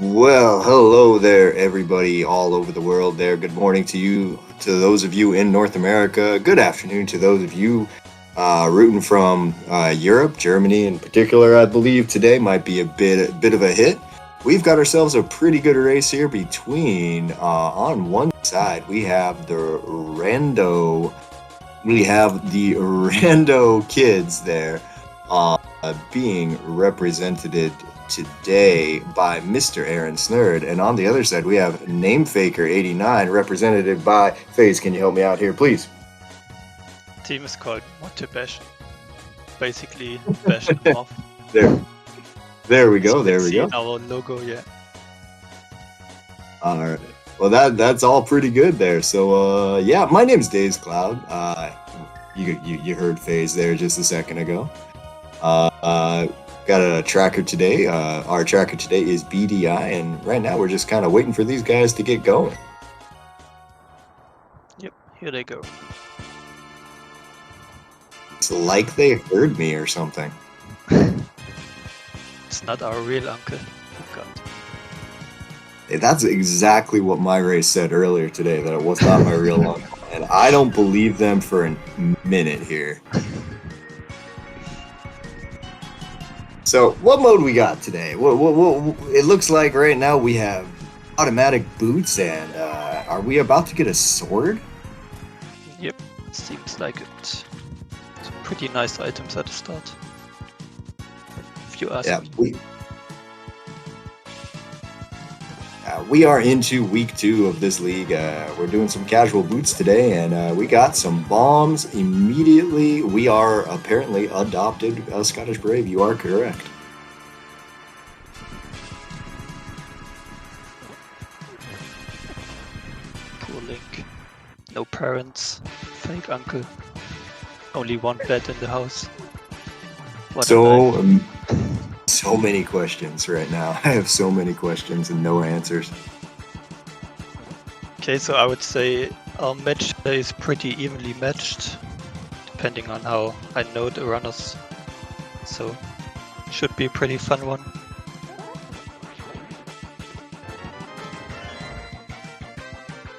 Well, hello there, everybody all over the world there. Good morning to you, to those of you in North America. Good afternoon to those of you rooting from Europe, Germany in particular. I believe today might be a bit of a hit. We've got ourselves a pretty good race here between, on one side, we have the Rando kids there being represented today by Mr. Aaron Snurd, and on the other side we have Namefaker89 represented by FaZe. Can you help me out here, please? Team is called Motte bashen. Basically, bashen off. There we go. There we go. Our logo, yeah. All right. Well, that's all pretty good there. So, yeah, my name's Days Cloud. You heard FaZe there just a second ago. Got a tracker today. Our tracker today is BDI, and right now we're just kind of waiting for these guys to get going. Yep, here they go. It's like they heard me or something. It's not our real uncle. Oh, God. Hey, that's exactly what my race said earlier today, that it was not my real uncle. And I don't believe them for a minute here. So, what mode we got today? It looks like right now we have automatic boots, and are we about to get a sword? Yep, seems like it. Some pretty nice items at the start. If you ask me. We are into week 2 of this league. We're doing some casual boots today, and we got some bombs immediately. We are apparently adopted Scottish Brave. You are correct. Poor Link. No parents. Fake uncle. Only one bed in the house. What So many questions right now. I have so many questions and no answers. Okay, so I would say our match today is pretty evenly matched, depending on how I know the runners. So, should be a pretty fun one.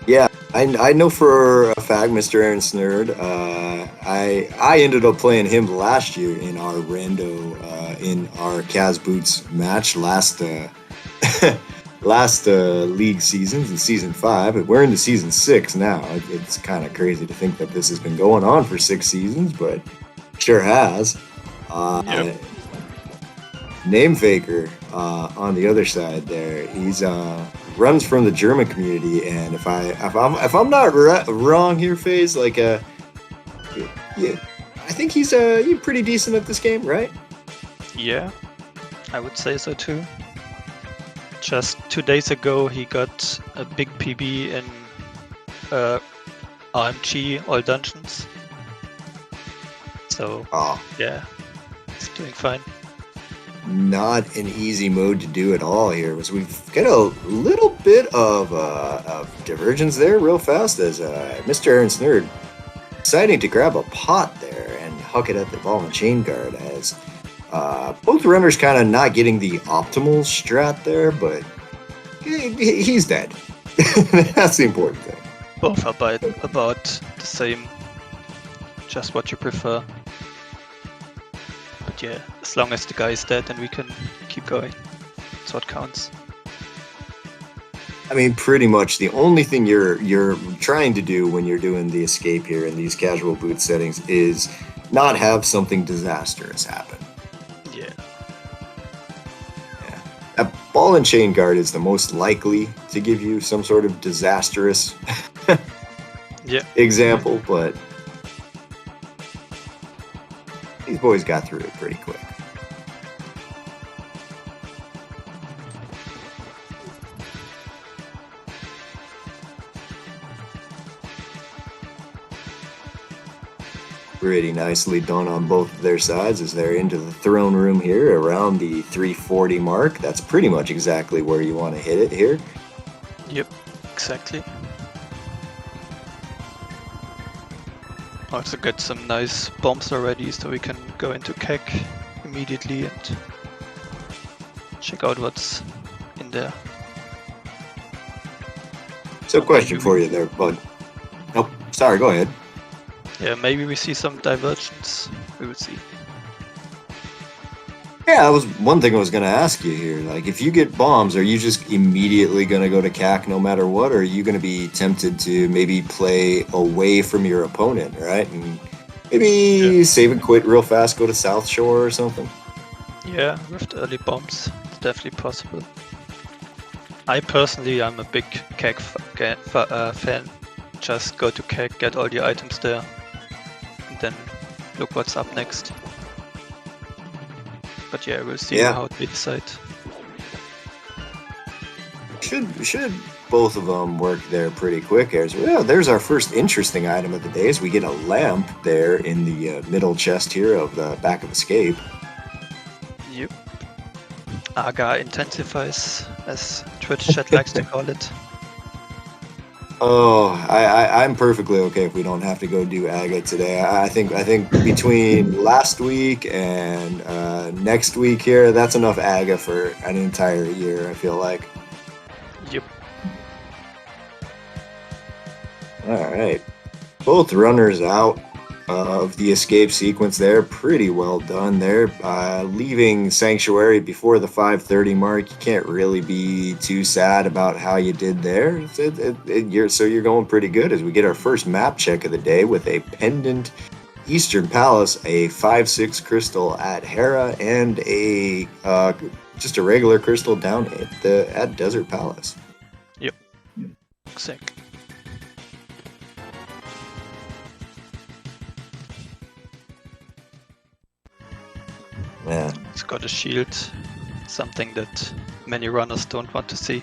Yeah, I know for a fact, Mr. Aaron Snurd. I ended up playing him last year in our Rando, in our Kaz Boots match last league seasons in season 5. We're into season 6 now. It's kind of crazy to think that this has been going on for 6 seasons, but sure has. Yep. Namefaker on the other side there, he's runs from the German community, and if I'm not wrong here, FaZe, like yeah, I think he's pretty decent at this game, right? Yeah, I would say so too. Just 2 days ago he got a big PB in RMG All Dungeons. So yeah, he's doing fine. Not an easy mode to do at all here. Was we've got a little bit of divergence there real fast as Mr. Aaron Snurd deciding to grab a pot there and huck it at the ball and chain guard as both runners kind of not getting the optimal strat there, but he's dead. That's the important thing. Both are about the same, just what you prefer. But yeah, as long as the guy is dead, then we can keep going. That's what counts. I mean, pretty much the only thing you're trying to do when you're doing the escape here in these casual boot settings is not have something disastrous happen. Yeah. A ball and chain guard is the most likely to give you some sort of disastrous example, but these boys got through it pretty quick. Pretty nicely done on both of their sides as they're into the throne room here around the 340 mark. That's pretty much exactly where you want to hit it here. Yep, exactly. Also get some nice bombs already so we can go into KEK immediately and check out what's in there. So, question for you there, bud. Nope. Sorry. Go ahead. Yeah, maybe we see some divergence. We will see. Yeah, that was one thing I was going to ask you here. Like, if you get bombs, are you just immediately going to go to CAC no matter what, or are you going to be tempted to maybe play away from your opponent, right? And maybe save and quit real fast, go to South Shore or something? Yeah, with the early bombs, it's definitely possible. I personally, I'm a big CAC fan. Just go to CAC, get all the items there, and then look what's up next. But yeah, we'll see how they decide. Should both of them work there pretty quick as well. There's our first interesting item of the day as we get a lamp there in the middle chest here of the back of Escape. Yep. Aga intensifies, as Twitch chat likes to call it. Oh, I'm perfectly okay if we don't have to go do Aga today. I think between last week and next week here, that's enough Aga for an entire year, I feel like. Yep. Alright. Both runners out of the escape sequence there. Pretty well done there. Leaving Sanctuary before the 5:30 mark. You can't really be too sad about how you did there. So you're going pretty good as we get our first map check of the day with a pendant Eastern Palace, a 5/6 crystal at Hera, and a just a regular crystal down at Desert Palace. Yep. Exactly. Yeah. It's got a shield, something that many runners don't want to see.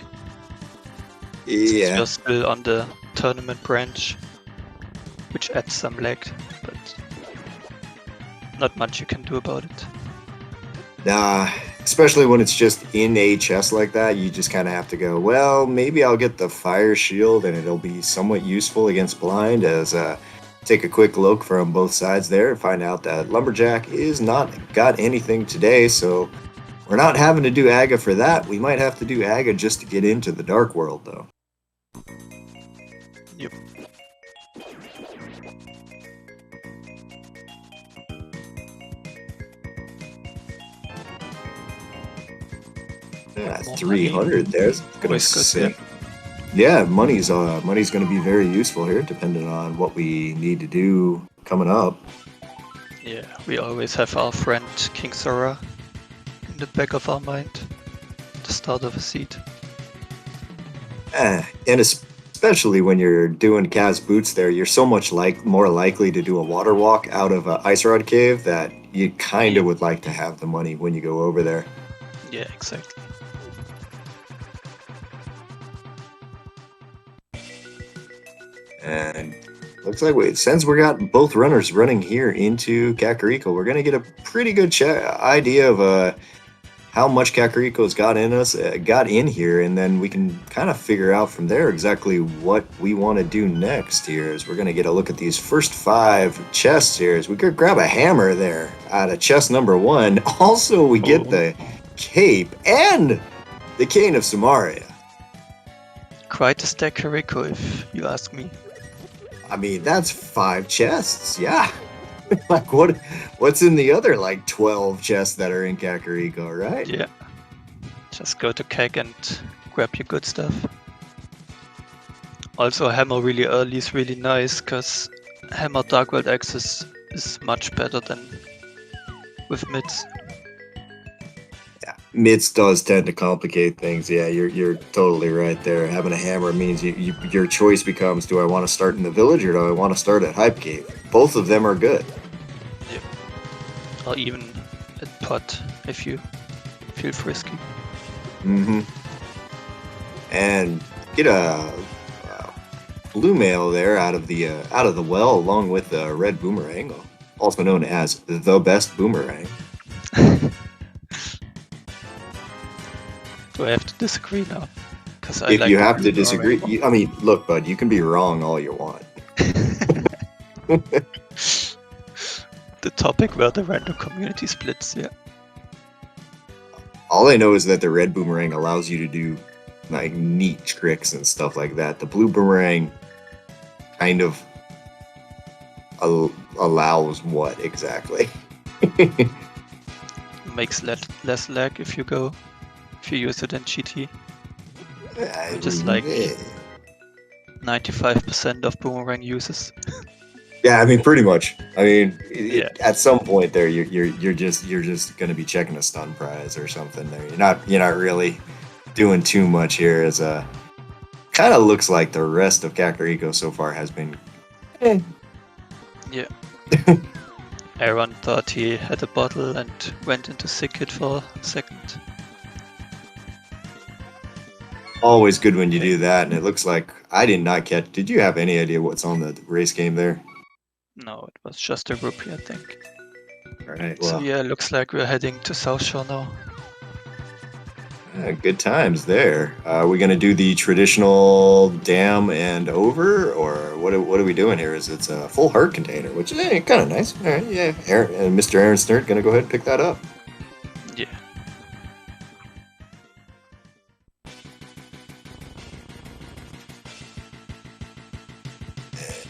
Yeah. You're still on the tournament branch, which adds some lag, but not much you can do about it. Nah, especially when it's just in a chest like that, you just kind of have to go, well, maybe I'll get the fire shield and it'll be somewhat useful against blind as take a quick look from both sides there and find out that Lumberjack is not got anything today, so we're not having to do Aga for that. We might have to do Aga just to get into the Dark World, though. Yep. Yeah, 300 there's gonna sit. Yeah, money's going to be very useful here, depending on what we need to do coming up. Yeah, we always have our friend King Sora in the back of our mind at the start of a seed. And especially when you're doing Kaz boots there, you're so much more likely to do a water walk out of an Ice Rod Cave that you kind of would like to have the money when you go over there. Yeah, exactly. And looks like since we got both runners running here into Kakariko, we're gonna get a pretty good idea of how much Kakariko's got in here, and then we can kind of figure out from there exactly what we want to do next here. As we're gonna get a look at these first 5 chests here. As we could grab a hammer there out of chest number 1. Also, we get the cape and the cane of Samaria. Quite a stack Kariko, if you ask me. I mean, that's 5 chests, yeah. Like, what's in the other, 12 chests that are in Kakariko, right? Yeah. Just go to CAC and grab your good stuff. Also, Hammer really early is really nice, because Hammer Dark World access is much better than with mids. Yeah, mids does tend to complicate things. Yeah, you're totally right there. Having a hammer means your choice becomes: do I want to start in the village or do I want to start at Hype Cave? Both of them are good. Yep. Or even at pot if you feel frisky. Mm-hmm. And get a blue mail there out of the well, along with the red boomerang, also known as the best boomerang. Do I have to disagree now? If you have to disagree, I mean, look, bud, you can be wrong all you want. The topic where the Rando community splits, yeah. All I know is that the red boomerang allows you to do like neat tricks and stuff like that. The blue boomerang kind of allows what exactly? Makes less lag if you use it in GT, which is like 95% of boomerang uses. Yeah, I mean, pretty much. I mean, Yeah. at some point there, you're just going to be checking a stun prize or something. There, you're not really doing too much here. As a kind of looks like the rest of Kakariko so far has been. Yeah. Aaron thought he had a bottle and went into sick kit for a second. Always good when you do that, and it looks like I did not catch. Did you have any idea what's on the race game there? No, it was just a rupee, I think. All right, So well, yeah, looks like we're heading to South Shore now. good times there. Are we going to do the traditional dam and over, or what are we doing here? Is it's a full heart container, which is kind of nice. All right, yeah, Mr. Aaron Snert going to go ahead and pick that up. Yeah.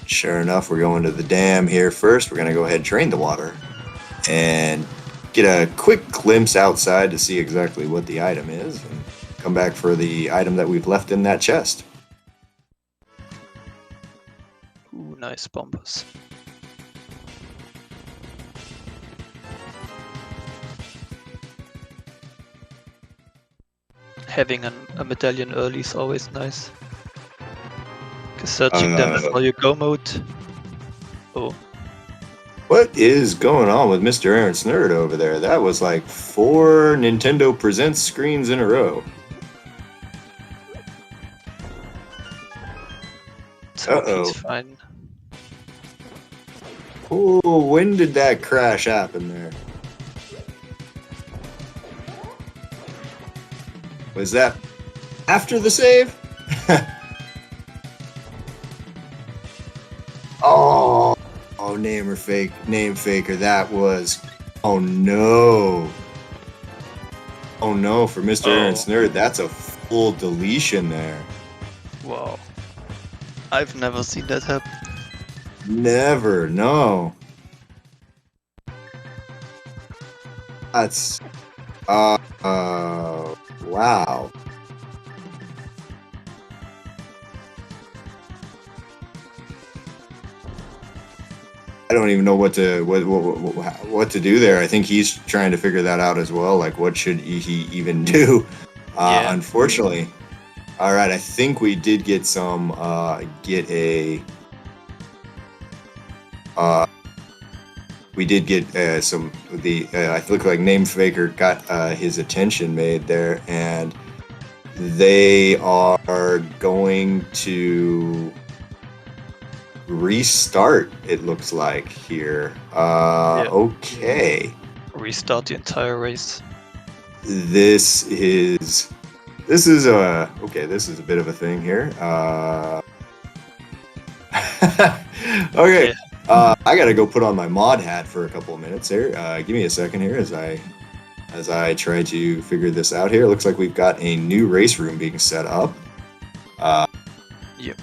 Sure enough, we're going to the dam here first. We're going to go ahead and drain the water and get a quick glimpse outside to see exactly what the item is and come back for the item that we've left in that chest. Ooh, nice bombers. Having a medallion early is always nice. Because searching them before you go mode. Oh. What is going on with Mr. Aaron Snerd over there? That was like 4 Nintendo Presents screens in a row. So he's fine. Oh, when did that crash happen there? Was that after the save? Oh, name faker. That was. Oh no. Oh no, for Mr. Aaron Snerd, that's a full deletion there. Wow. I've never seen that happen. Never, no. That's. Wow. I don't even know what to do there. I think he's trying to figure that out as well. Like, what should he even do? Yeah. Unfortunately, all right. I think we did get some. We did get some. I look like Name Faker got his attention made there, and they are going to restart, it looks like here. Yeah. Okay. Restart the entire race. This is a bit of a thing here. Okay. Yeah. I gotta go put on my mod hat for a couple of minutes here. Give me a second here as I try to figure this out here. Looks like we've got a new race room being set up. Yep.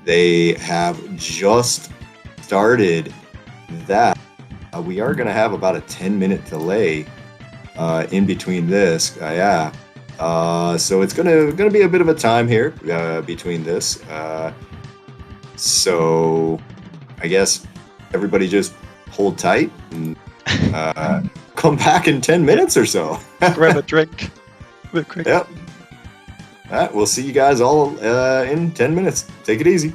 They have just started that. We are going to have about a 10-minute delay in between this. So it's going to be a bit of a time here between this. So I guess everybody just hold tight and come back in 10 minutes or so. Grab a drink real quick. Yep. All right, we'll see you guys all in 10 minutes. Take it easy.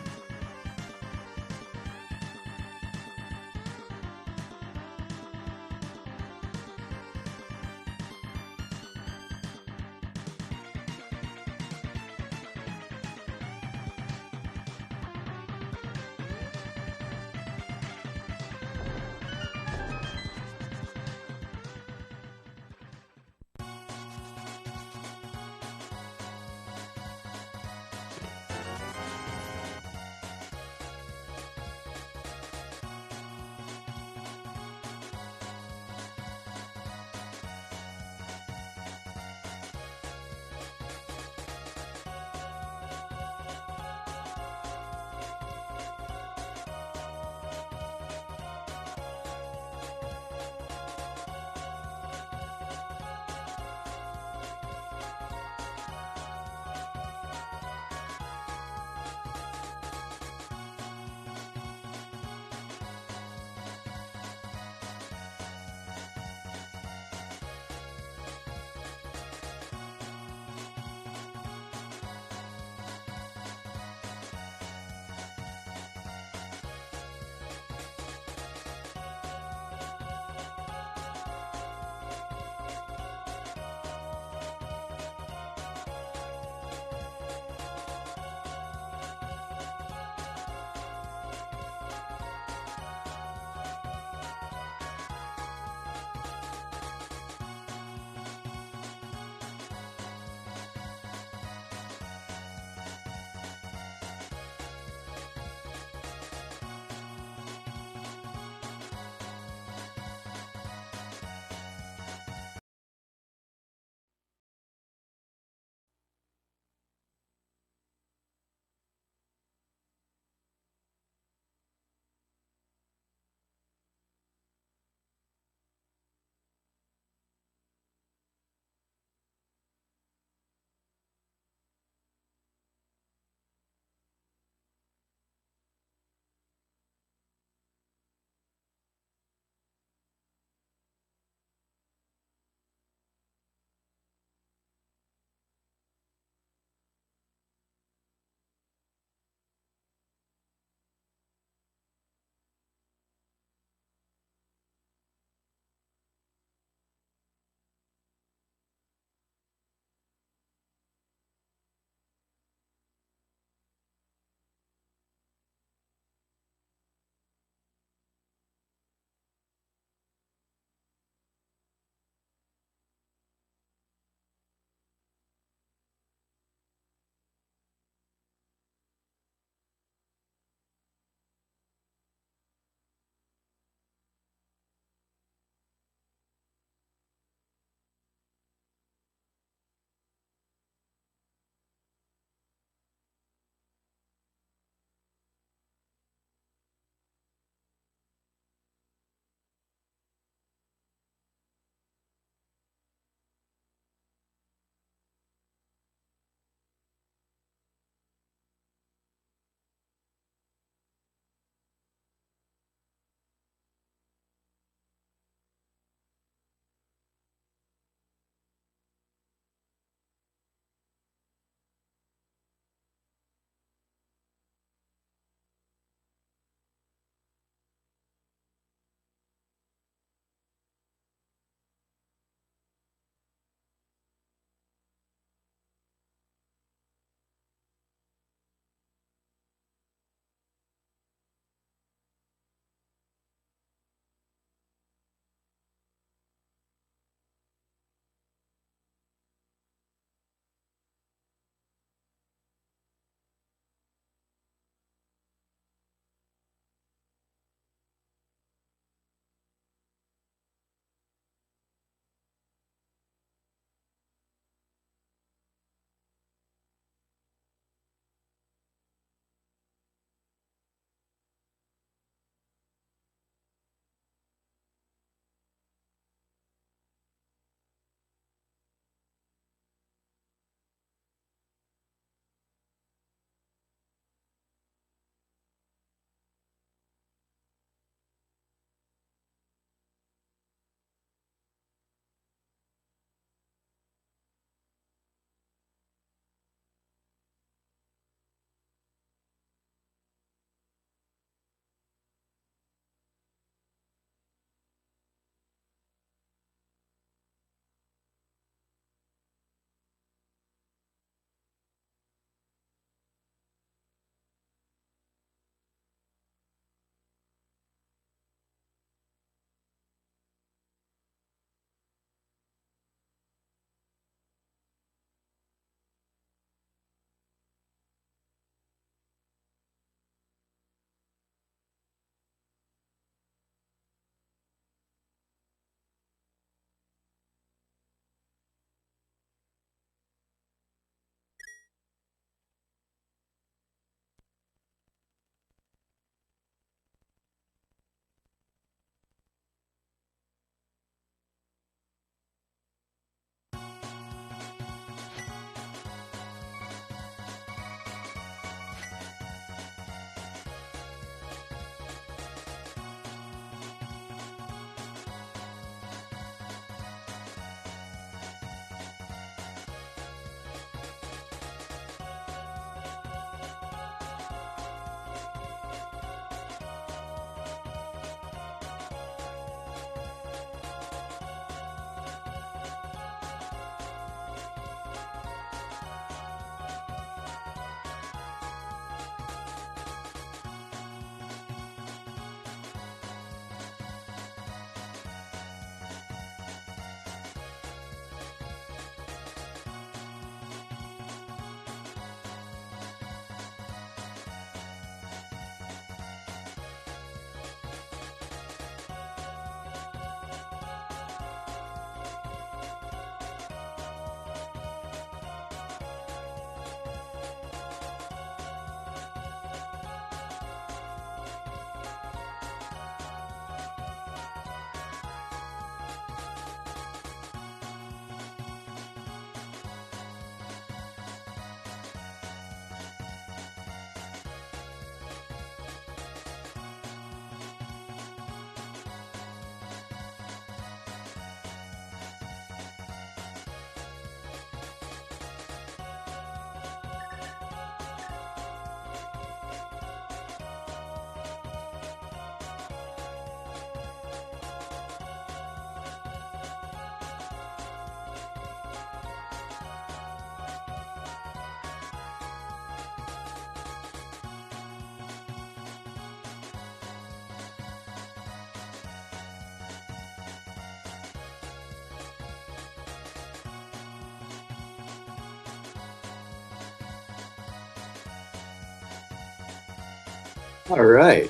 All right.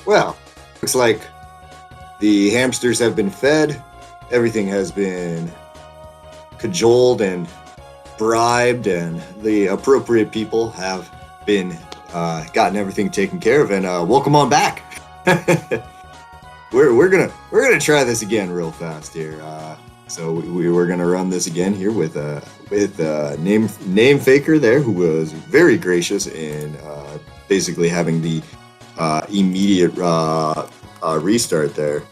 Well, looks like the hamsters have been fed. Everything has been cajoled and bribed, and the appropriate people have been gotten everything taken care of. And welcome on back. we're gonna try this again real fast here. So we're gonna run this again here with name faker there, who was very gracious in basically having the immediate restart there,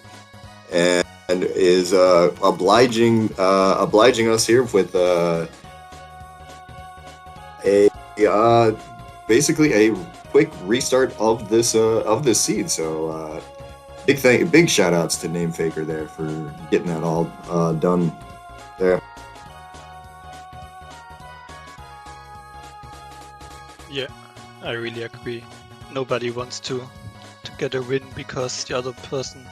and is obliging us here with basically a quick restart of this seed. So big shout outs to Name Faker there for getting that all done there. Yeah, I really agree. Nobody wants to get a win because the other person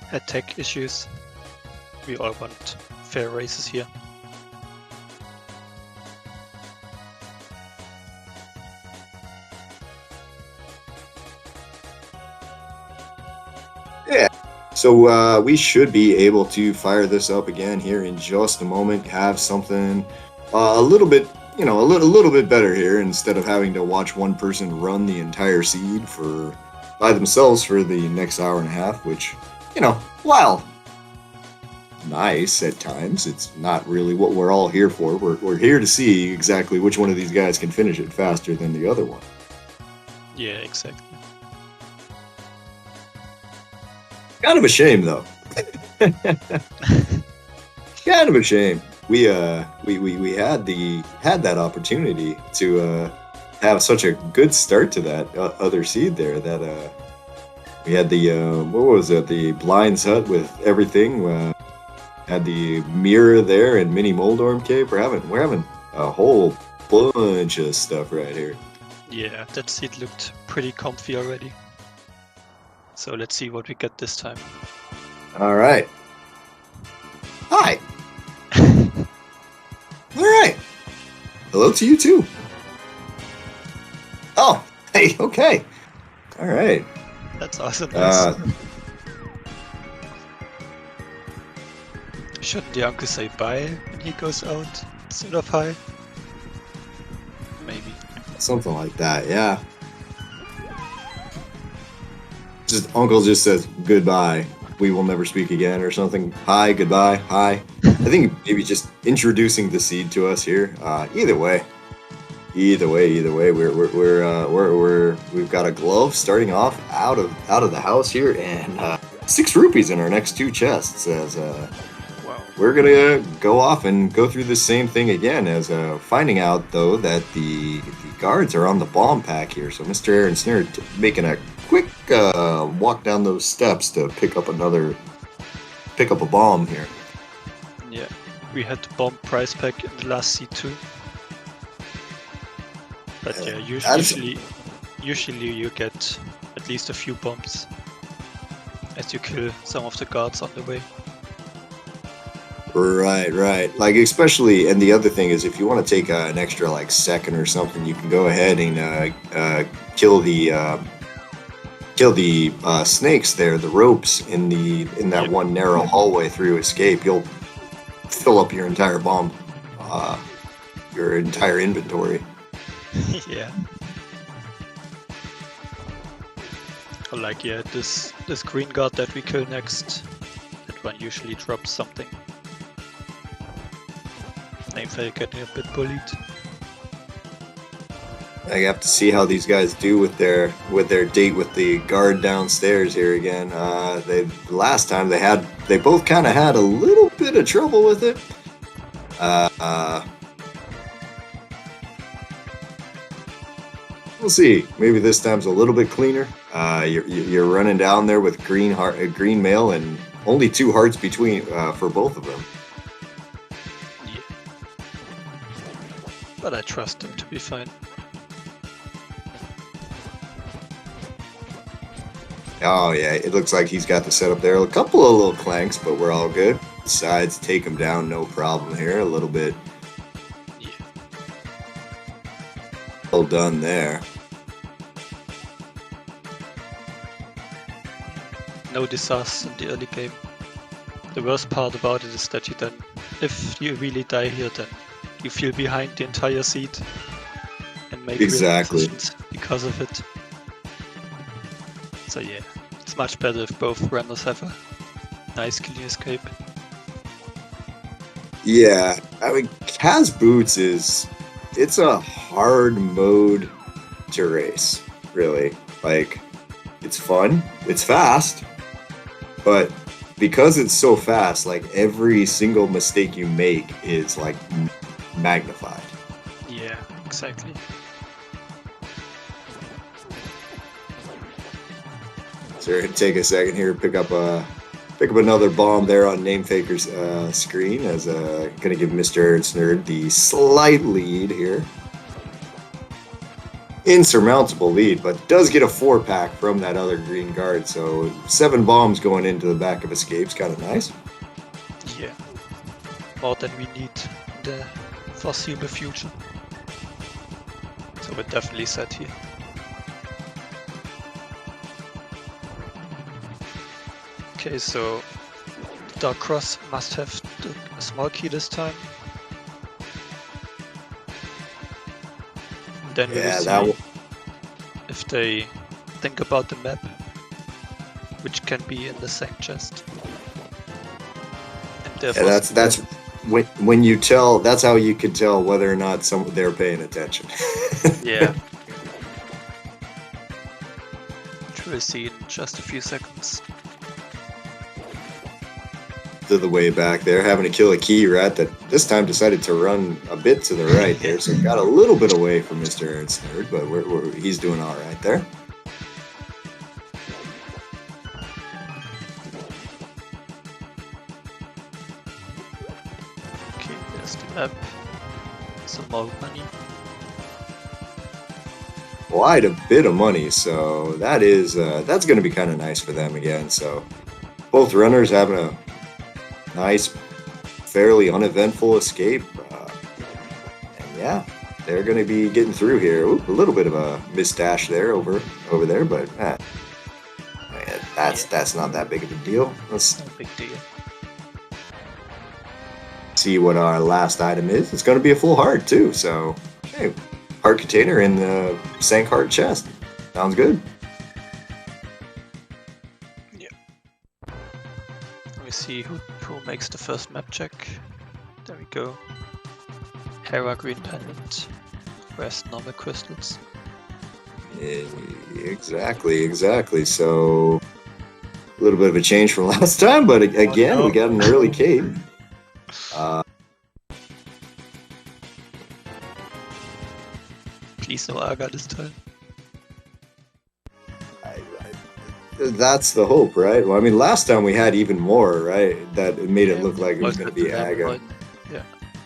had tech issues. We all want fair races here. Yeah. So we should be able to fire this up again here in just a moment. Have something a little bit, a little bit better here, instead of having to watch one person run the entire seed by themselves for the next hour and a half, which, while nice at times, it's not really what we're all here for. We're here to see exactly which one of these guys can finish it faster than the other one. Yeah, exactly. Kind of a shame, though. Kind of a shame. We had that opportunity to have such a good start to that other seed there. That we had the what was it? The Blind's Hut with everything. Had the mirror there and mini Moldorm Cave. We're having a whole bunch of stuff right here. Yeah, that seat looked pretty comfy already. So let's see what we get this time. All right. Hi. All right. Hello to you too. Oh, hey. Okay. All right. That's awesome. Nice. Shouldn't the uncle say bye when he goes out instead of hi? Maybe. Something like that, yeah. Just uncle just says goodbye. We will never speak again, or something. Hi, goodbye, hi. I think maybe just introducing the seed to us here. Either way, we've got a glove starting off out of the house here, and 6 rupees in our next 2 chests. As wow. We're gonna go off and go through the same thing again, as finding out though that the guards are on the bomb pack here. So Mr. Aaron Snare making a quick walk down those steps to pick up a bomb here. Yeah, we had the bomb prize pack in the last C2. But yeah, usually you get at least a few bombs as you kill some of the guards on the way. Right. Like, especially, and the other thing is, if you want to take an extra like second or something, you can go ahead and kill the snakes there, the ropes in that one narrow hallway through escape. You'll fill up your entire bomb, your entire inventory. Yeah. Like, yeah, this green guard that we kill next, that one usually drops something. Namefaker getting a bit bullied. I have to see how these guys do with their date with the guard downstairs here again. Last time they both kind of had a little bit of trouble with it. We'll see. Maybe this time's a little bit cleaner. You're running down there with green mail and only 2 hearts between for both of them. Yeah. But I trust him to be fine. Oh yeah, it looks like he's got the setup there. A couple of little clanks, but we're all good. Sides take him down, no problem here. A little bit. Yeah. Well done there. no disasters in the early game. The worst part about it is that you then, if you really die here, then you feel behind the entire seed and make real Exactly. decisions because of it. So yeah, it's much better if both runners have a nice clean escape. Yeah, I mean, Kaz Boots it's a hard mode to race, really. Like, it's fun, it's fast, but because it's so fast, like every single mistake you make is like magnified. Yeah, exactly. So we're gonna take a second here, pick up another bomb there on Namefaker's screen as gonna give Mr. Ernst Nerd the slight lead here. Insurmountable lead, but does get a 4-pack from that other green guard, so 7 bombs going into the back of escapes, kind of nice. Yeah, more than we need in the foreseeable future. So we're definitely set here. Okay, so Dark Cross must have a small key this time. And then we will see if they think about the map, which can be in the same chest. And Yeah, that's when you tell. That's how you can tell whether or not they're paying attention. Yeah. Which we'll see in just a few seconds. To the way back there, having to kill a key rat that this time decided to run a bit to the right there, so got a little bit away from Mr. Ernst Nerd, but he's doing all right there. Okay, there's the map. Some more money. Quite a bit of money, so that's going to be kind of nice for them again. So both runners having a nice, fairly uneventful escape, and yeah, they're going to be getting through here. Ooh, a little bit of a misdash there over there, but that's not that big of a deal. Let's No big deal. see what our last item is. It's going to be a full heart too, so hey, heart container in the sank heart chest. Sounds good. Let me see who makes the first map check. There we go. Hera green pendant. Rest normal crystals. Exactly. So a little bit of a change from last time, but again, no. we got an early cape. Please no Aga this time. That's the hope, right? Well, I mean, last time we had even more, right? That it made it look like it was going to be Aga.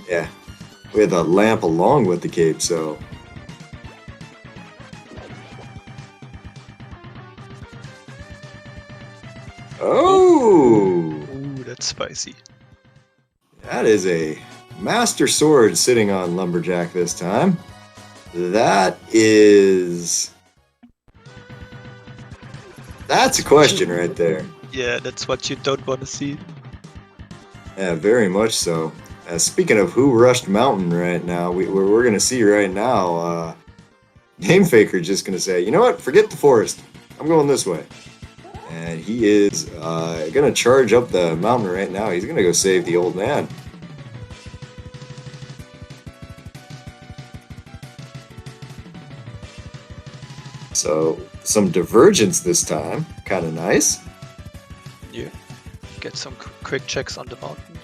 Yeah. We had the lamp along with the cape, so. Oh! Ooh, that's spicy. That is a Master Sword sitting on Lumberjack this time. That's a question right there. Yeah, that's what you don't want to see. Yeah, very much so. Speaking of who rushed Mountain right now, we're going to see right now, Namefaker just going to say, you know what, forget the forest. I'm going this way. And he is going to charge up the mountain right now. He's going to go save the old man. So, some divergence this time. Kind of nice. Yeah. Get some quick checks on the mountain.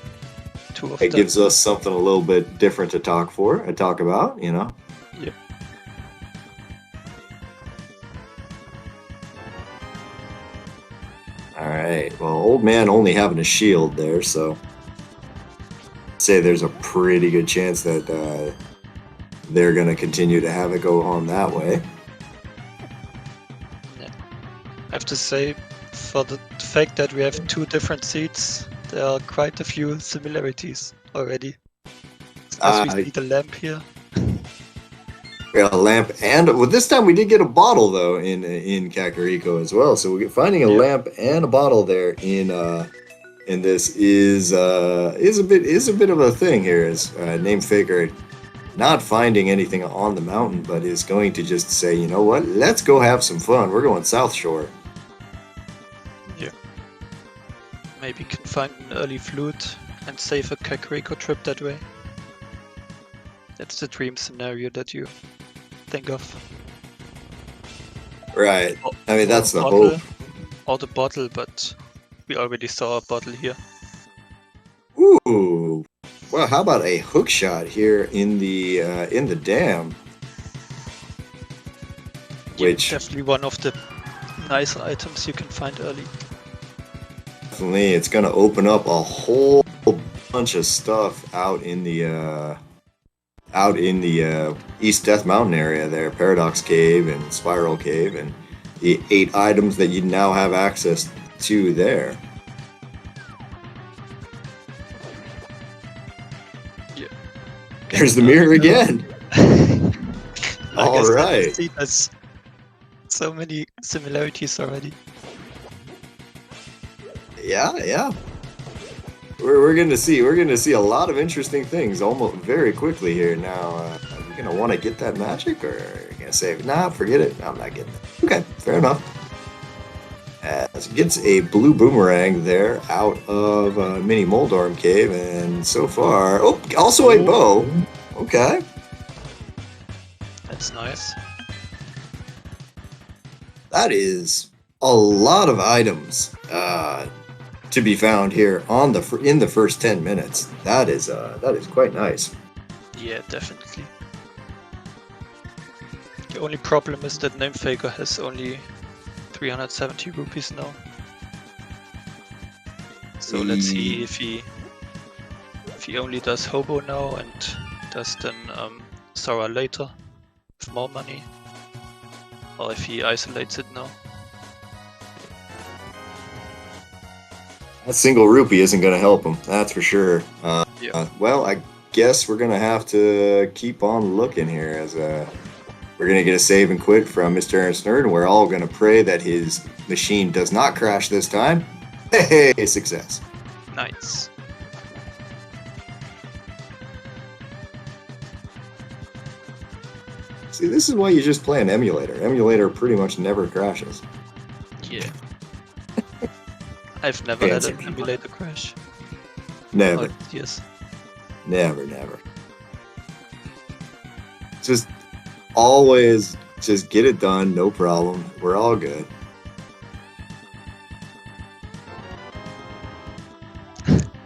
Two of It them. gives us something a little bit different to talk about, you know? Yeah. Alright, well, old man only having a shield there, so say there's a pretty good chance that they're going to continue to have it go on that way. Yeah. I have to say, for the fact that we have two different seats, there are quite a few similarities already. As we see the lamp here. A lamp, and well, this time we did get a bottle though in Kakariko as well. So we're finding a lamp and a bottle there in this is a bit of a thing here. Is Name Faker not finding anything on the mountain, but is going to just say, you know what, let's go have some fun. We're going South Shore. Yeah. Maybe can find an early flute and save a Kakariko trip that way. That's the dream scenario that you think of. Right. I mean, that's the bottle, hope. Or the bottle, but we already saw a bottle here. Ooh. Well, how about a hook shot here in the dam? Which definitely one of the nicer items you can find early. Definitely, it's gonna open up a whole bunch of stuff out in the East Death Mountain area there, Paradox Cave and Spiral Cave, and the 8 items that you now have access to there. Yeah. There's the mirror again. All right. There's so many similarities already. Yeah. We're gonna see a lot of interesting things almost very quickly here. Now, are you gonna want to get that magic, or are you gonna say, nah, forget it? I'm not getting it. Okay, fair enough. As gets a blue boomerang there out of Mini Moldorm Cave, and so far, also a bow. Okay, that's nice. That is a lot of items to be found here in the first 10 minutes. That is quite nice. Yeah, definitely. The only problem is that Name Faker has only 370 rupees now. So let's see if he only does Hobo now and does then Sora later with more money, or if he isolates it now. That single rupee isn't going to help him, that's for sure. Yeah. Well, I guess we're going to have to keep on looking here, as we're going to get a save and quit from Mr. Ernst Nerd, and we're all going to pray that his machine does not crash this time. Hey, success. Nice. See, this is why you just play an emulator. Emulator pretty much never crashes. Yeah. I've never had an emulator crash. Never. Oh, yes. Never. Just always just get it done, no problem. We're all good.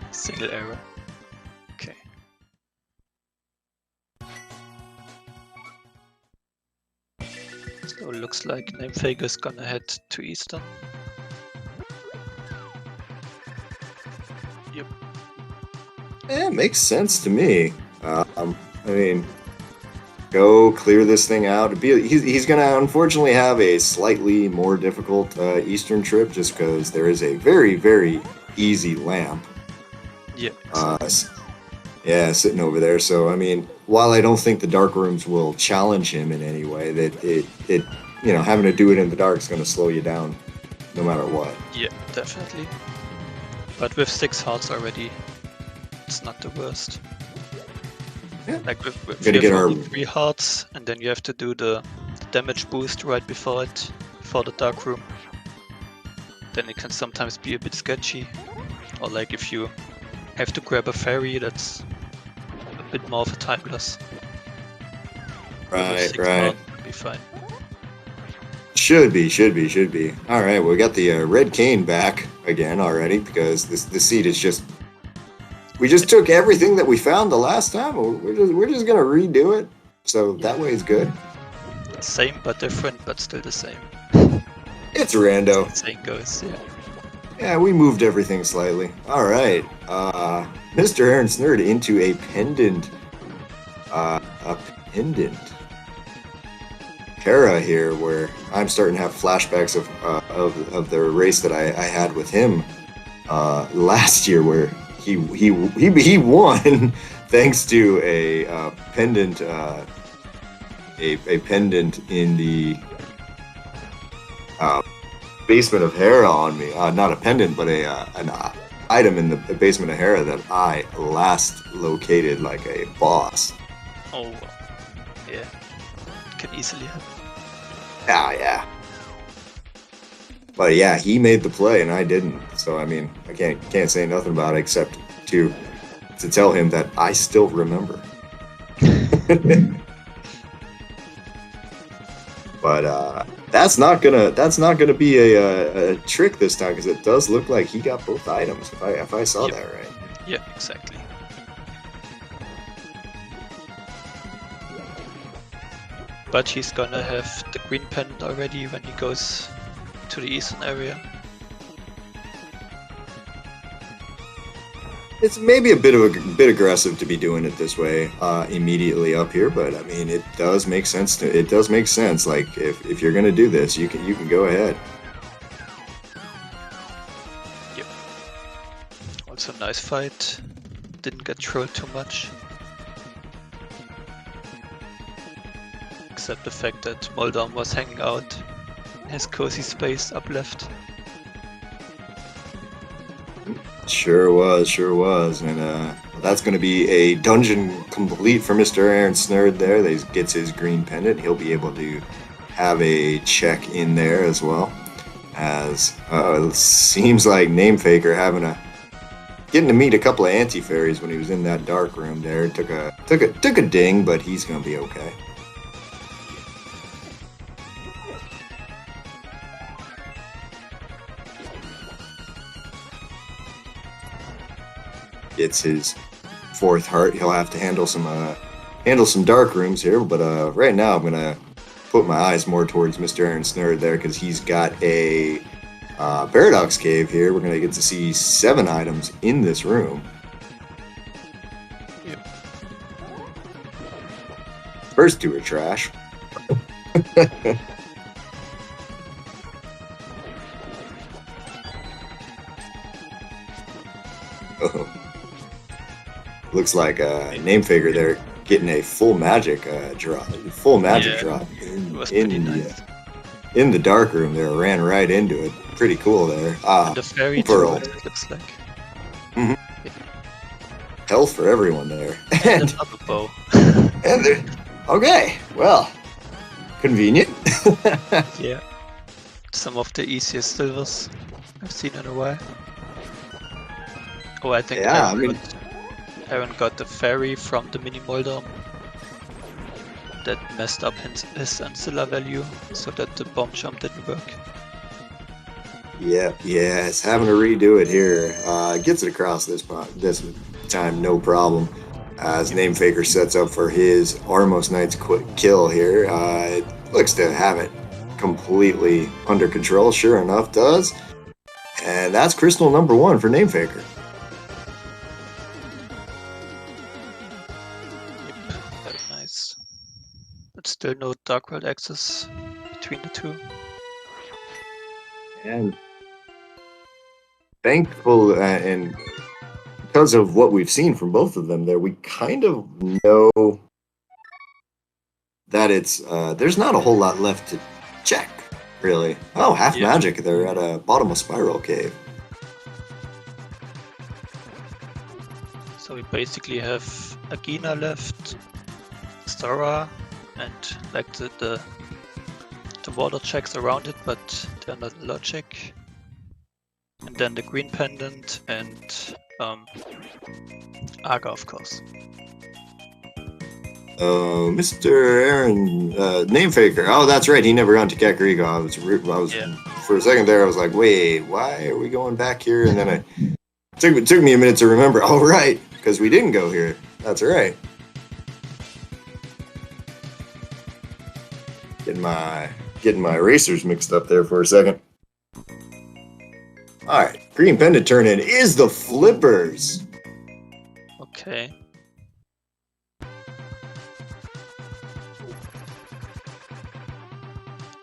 Single error. Okay. So it looks like Name Faker is gonna head to Eastern. Yep. Yeah, makes sense to me. I mean, go clear this thing out. He's going to unfortunately have a slightly more difficult Eastern trip, just because there is a very, very easy lamp. Yeah. Yeah, sitting over there. So, I mean, while I don't think the dark rooms will challenge him in any way, that it having to do it in the dark is going to slow you down no matter what. Yeah, definitely. But with 6 hearts already, it's not the worst. Yeah. Like with Gonna get our 3 hearts, and then you have to do the damage boost right before the dark room. Then it can sometimes be a bit sketchy. Or like if you have to grab a fairy, that's a bit more of a time loss. Right. Will be fine. Should be. All right, we got the red cane back again already, because the seed is just. We just took everything that we found the last time. We're just gonna redo it, so that way it's good. Same but different, but still the same. It's Rando. Same goes, yeah. Yeah, we moved everything slightly. All right, Mr. Ernst Nerd into a pendant. Para here, where I'm starting to have flashbacks of the race that I had with him last year, where he won thanks to a pendant a pendant in the basement of Hera on me. Not a pendant, but an item in the basement of Hera that I last located like a boss. Oh, yeah. Can easily happen. Yeah. But yeah, he made the play and I didn't. So I mean, I can't say nothing about it except to tell him that I still remember. But that's not gonna be a trick this time because it does look like he got both items. If I saw that right. Yeah, exactly. But he's gonna have the green pendant already when he goes to the eastern area. It's maybe a bit aggressive to be doing it this way immediately up here, but I mean it does make sense. It does make sense. Like if you're gonna do this, you can go ahead. Yep. Also nice fight. Didn't get trolled too much. Except the fact that Moldam was hanging out in his cozy space up left. Sure was, and that's going to be a dungeon complete for Mr. Aaron Snurd there. That he gets his green pendant. He'll be able to have a check in there as well. As it seems like Namefaker getting to meet a couple of anti-fairies when he was in that dark room there. Took a ding, but he's going to be okay. Gets his fourth heart. He'll have to handle some dark rooms here, but right now I'm gonna put my eyes more towards Mr. Aaron Snurd there because he's got a Paradox Cave here. We're gonna get to see 7 items in this room. Yep. First 2 are trash. Oh. Looks like Namefaker there getting a full magic drop. Drop in the dark room there. Ran right into it. Pretty cool there. And the fairy Pearl. too, it looks like. Mm-hmm. Yeah. Health for everyone there. And another bow. Okay, well, convenient. Yeah. Some of the easiest silvers I've seen in a while. Oh, I think Aaron got the fairy from the mini Moldam that messed up his ancilla value so that the bomb jump didn't work. Yeah, it's having to redo it here. Gets it across this time, no problem. As Namefaker sets up for his Armos Knight's quick kill here. It looks to have it completely under control. Sure enough, does. And that's crystal number 1 for Namefaker. Very nice. But still no Dark World access between the two. And thankful, and because of what we've seen from both of them there, we kind of know that it's there's not a whole lot left to check, really. Oh, half magic. They're at a bottom of Spiral Cave. So we basically have Agina left, Stora, and like the water checks around it, but they're not logic. And then the green pendant and Aga, of course. Mr. Aaron, Namefaker. Oh, that's right. He never got to Kakariko. I was for a second there. I was like, wait, why are we going back here? And then it took me a minute to remember. Oh, right, because we didn't go here. That's right. Getting my erasers mixed up there for a second. All right, green pendant turn in is the flippers. Okay.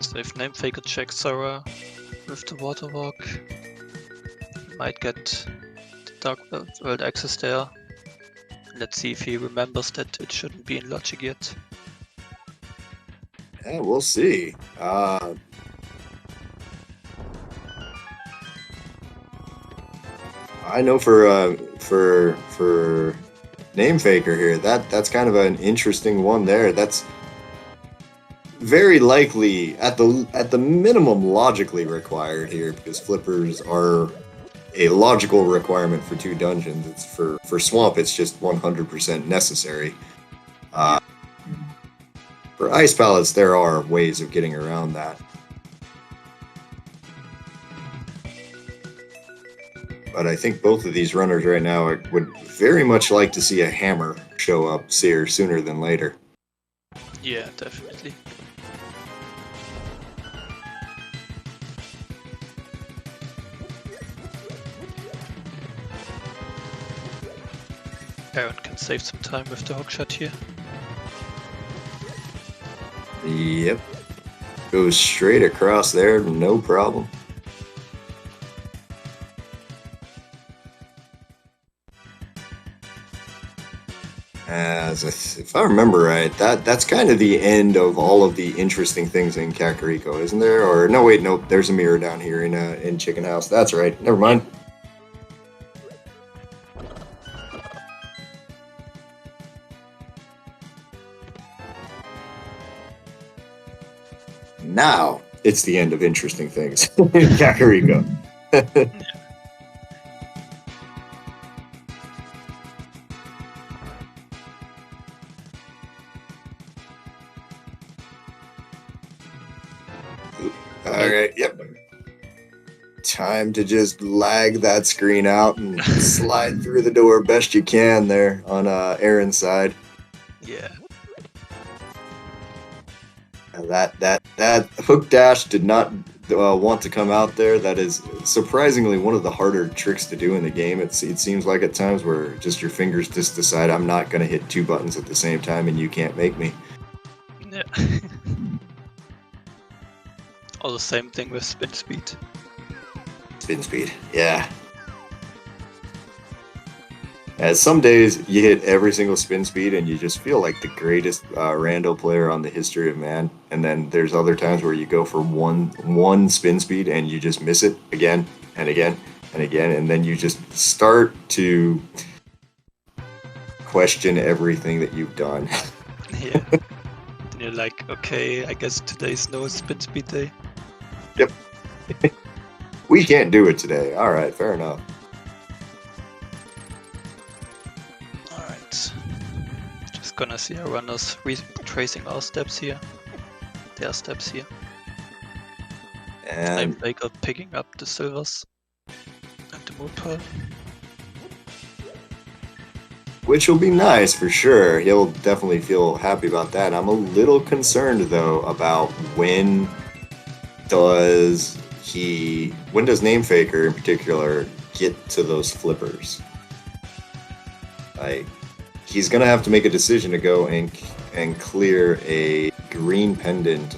So if Namefaker checks Sora with the water walk, he might get the Dark World access there. Let's see if he remembers that it shouldn't be in logic yet. Yeah, we'll see. I know for Name Faker here, that's kind of an interesting one there. That's very likely at the minimum logically required here because flippers are a logical requirement for 2 dungeons. It's for Swamp, it's just 100% necessary. Uh, for Ice Palace, there are ways of getting around that. But I think both of these runners right now would very much like to see a hammer show up sooner than later. Yeah, definitely. Aaron can save some time with the hookshot here. Yep. Goes straight across there, no problem. If I remember right, that's kind of the end of all of the interesting things in Kakariko, isn't there? Or no, wait, nope. There's a mirror down here in Chicken House. That's right. Never mind. Now it's the end of interesting things in Kakariko. All right, yep. Time to just lag that screen out and slide through the door best you can there on Aaron's side. Yeah. That hook dash did not want to come out there. That is surprisingly one of the harder tricks to do in the game. It seems like at times where just your fingers just decide I'm not going to hit 2 buttons at the same time and you can't make me. Yeah. All the same thing with spin speed. Spin speed, yeah. Some days you hit every single spin speed and you just feel like the greatest rando player on the history of man. And then there's other times where you go for one spin speed and you just miss it again and again and again. And then you just start to question everything that you've done. Yeah. Then you're like, okay, I guess today's no spin speed day. Yep. We can't do it today. All right, fair enough. Alright. Just gonna see our runners retracing our steps here. Their steps here. And I'm like picking up the silvers and the moon pearl. which will be nice for sure. He'll definitely feel happy about that. I'm a little concerned though about when does Name Faker in particular get to those flippers? Like, he's gonna have to make a decision to go and clear a green pendant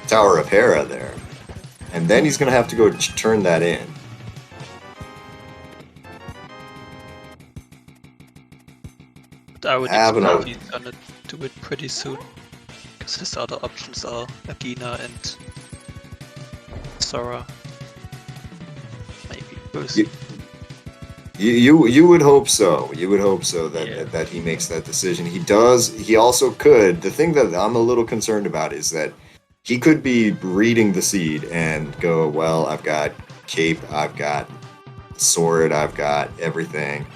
Tower of Hera there, and then he's gonna have to go turn that in. But I would Having expect a- he's gonna do it pretty soon. Because his other options are Agina and Sora. Maybe. We'll see. You would hope so. You would hope so that Yeah. that he makes that decision. He does. He also could. The thing that I'm a little concerned about is that he could be reading the seed and go, well, I've got cape, I've got sword, I've got everything.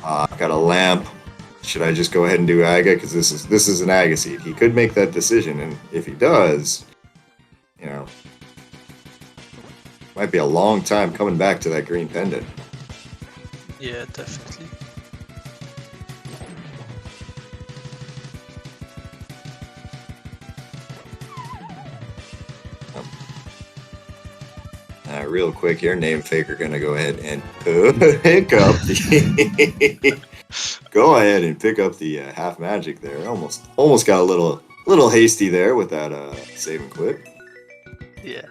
I've got a lamp. Should I just go ahead and do Aga? Because this is an Aga seed. He could make that decision, and if he does, you know, might be a long time coming back to that green pendant. Yeah, definitely. Real quick here, Name Faker gonna go ahead and pick up the go ahead and pick up the half magic there. Almost got a little hasty there with that save and quit. Yeah.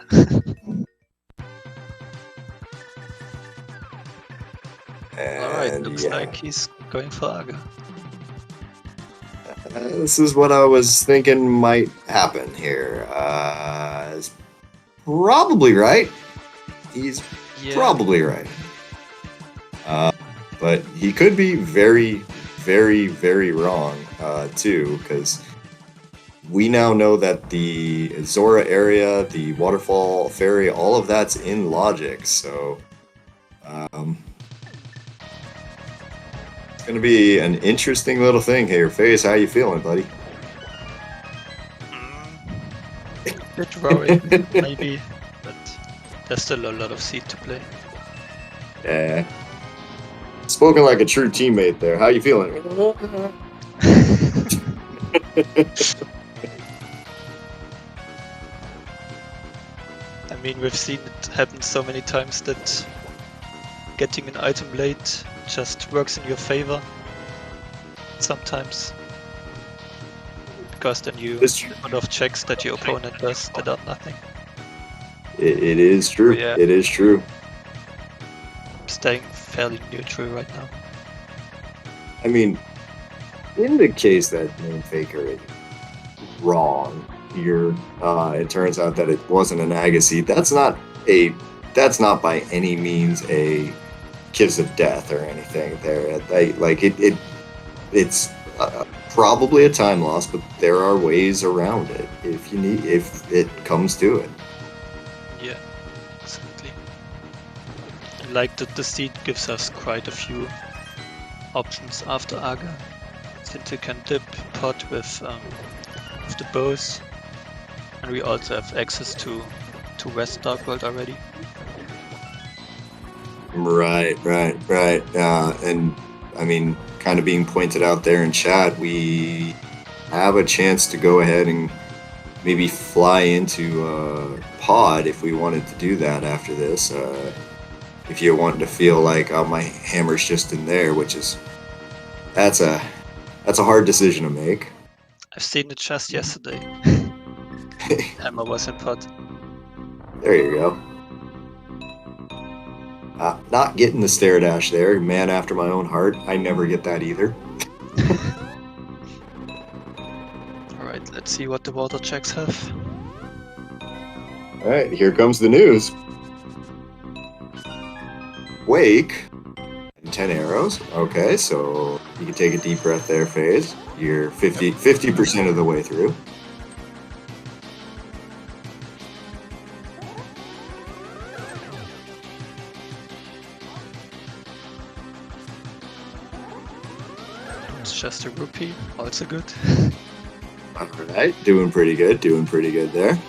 And Alright, looks yeah, like he's going for Aga. This is what I was thinking might happen here. Is probably right. He's probably right. But he could be very, very, very wrong, too, because we now know that the Zora area, the waterfall ferry, all of that's in logic, so it's going to be an interesting little thing here. FaZe, how you feeling, buddy? Bit worried, maybe, but there's still a lot of seed to play. Yeah. Spoken like a true teammate there. How you feeling? I mean, we've seen it happen so many times that getting an item late just works in your favor sometimes. Because then you do a lot of checks that your opponent does that are nothing. It is true. Yeah. It is true. I'm staying fairly neutral right now. I mean, in the case that Name Faker is wrong here, it turns out that it wasn't an Agassi. That's not by any means a kiss of death or anything there. It's probably a time loss, but there are ways around it if it comes to it. Yeah, exactly. And like the seed gives us quite a few options after Aga, since you can dip pot with the bows, and we also have access to West Dark World already. Right. And I mean, kind of being pointed out there in chat, we have a chance to go ahead and maybe fly into pod if we wanted to do that after this. If you're wanting to feel like, oh, my hammer's just in there, which is that's a hard decision to make. I've seen it just yesterday. Hammer was in pod. There you go. Not getting the stare dash there. Man after my own heart. I never get that either. Alright, let's see what the water checks have. Alright, here comes the news. Wake. 10 arrows. Okay, so you can take a deep breath there, FaZe. You're 50% of the way through. It's just a rupee, also good. Alright, doing pretty good there.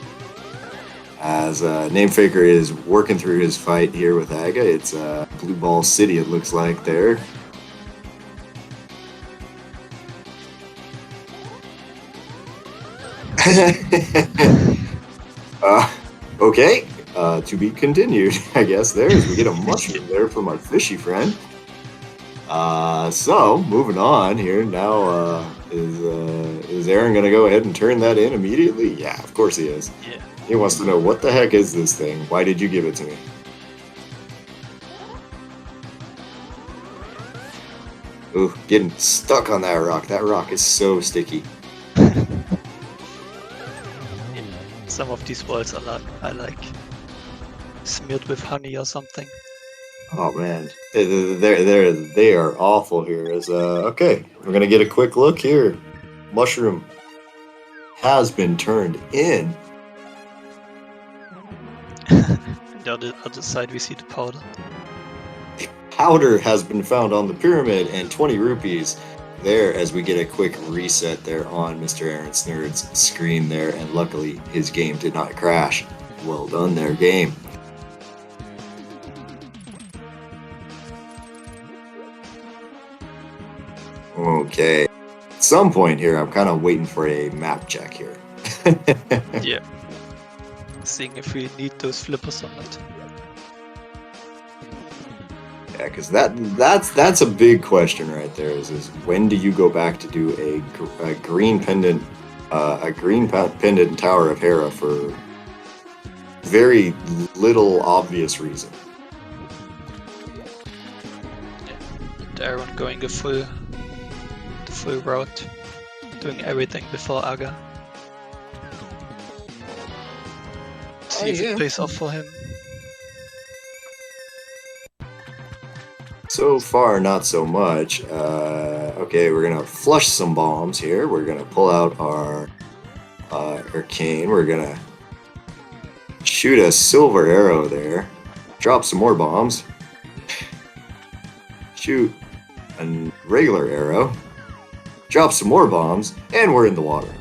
As Name Faker is working through his fight here with Aga, it's Blue Ball City, it looks like there. Okay, to be continued, I guess there, as we get a mushroom there from our fishy friend. So, moving on here, now, is Aaron gonna go ahead and turn that in immediately? Yeah, of course he is. Yeah. He wants to know, what the heck is this thing? Why did you give it to me? Ooh, getting stuck on that rock. That rock is so sticky. Some of these balls I like smeared with honey or something. Oh man, they are awful here. Okay, we're gonna get a quick look here. Mushroom has been turned in. On the other side we see the powder. Powder has been found on the pyramid, and 20 rupees there as we get a quick reset there on Mr. Aaron Snurd's screen there, and luckily his game did not crash. Well done there, game. Okay, at some point here I'm kind of waiting for a map check here. Yeah. Seeing if we need those flippers or not. Yeah, because that's a big question right there. Is when do you go back to do a green pendant Tower of Hera for very little obvious reason? Yeah, and Aaron going the full route, doing everything before Aga. See if it pays off for him. So far, not so much. Okay, we're gonna flush some bombs here. We're gonna pull out our arcane. We're gonna shoot a silver arrow there. Drop some more bombs. Shoot a regular arrow. Drop some more bombs, and we're in the water.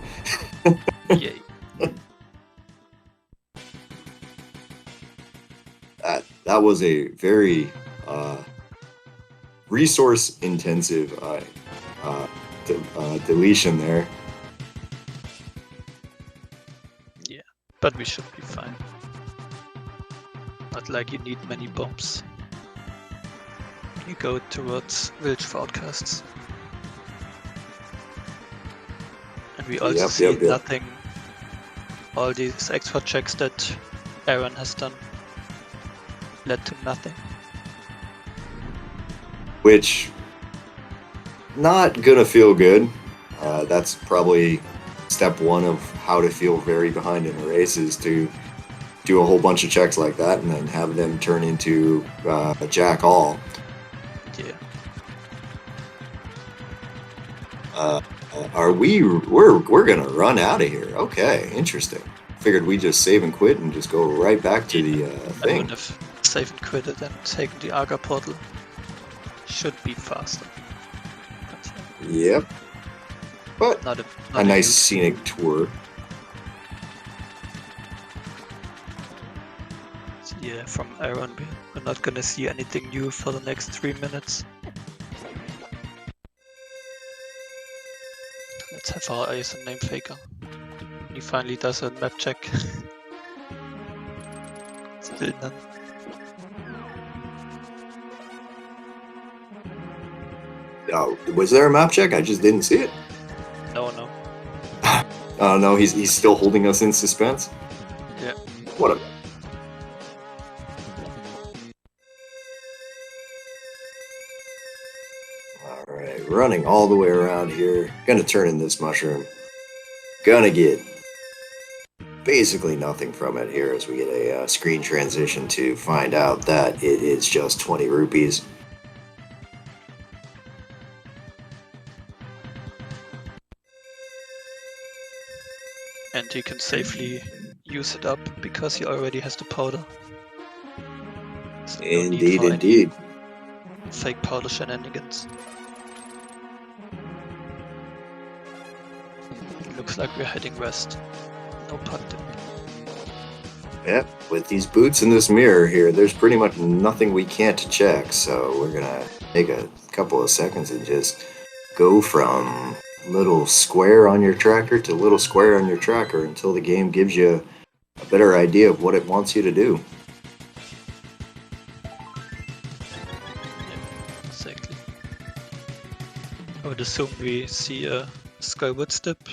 Yay. That was a very resource-intensive deletion there. Yeah, but we should be fine. Not like you need many bombs. You go towards Village for Outcasts. And we also see nothing. All these extra checks that Aaron has done led to nothing. Which, not gonna feel good. That's probably step one of how to feel very behind in a race, is to do a whole bunch of checks like that and then have them turn into jack all. Yeah. We're gonna run out of here. Okay, interesting. Figured we just save and quit and just go right back to the thing. I would have saved and quitted and taken the Aga portal. Should be faster. Yep. But not a nice scenic tour. So yeah, from Aaron, we're not gonna see anything new for the next 3 minutes. Let's have our eyes on Name Faker. He finally does a map check. Still none. Was there a map check? I just didn't see it. No. Oh no, he's still holding us in suspense. Yeah. What a... Alright, running all the way around here. Gonna turn in this mushroom. Gonna get basically nothing from it here as we get a screen transition to find out that it is just 20 rupees. And he can safely use it up because he already has the powder. So Indeed. Fake powder shenanigans. Looks like we're heading west. No pun intended. Yep, with these boots and this mirror here, there's pretty much nothing we can't check, so we're gonna take a couple of seconds and just go from little square on your tracker to little square on your tracker until the game gives you a better idea of what it wants you to do. Yeah, exactly. I would assume we see a skyward step,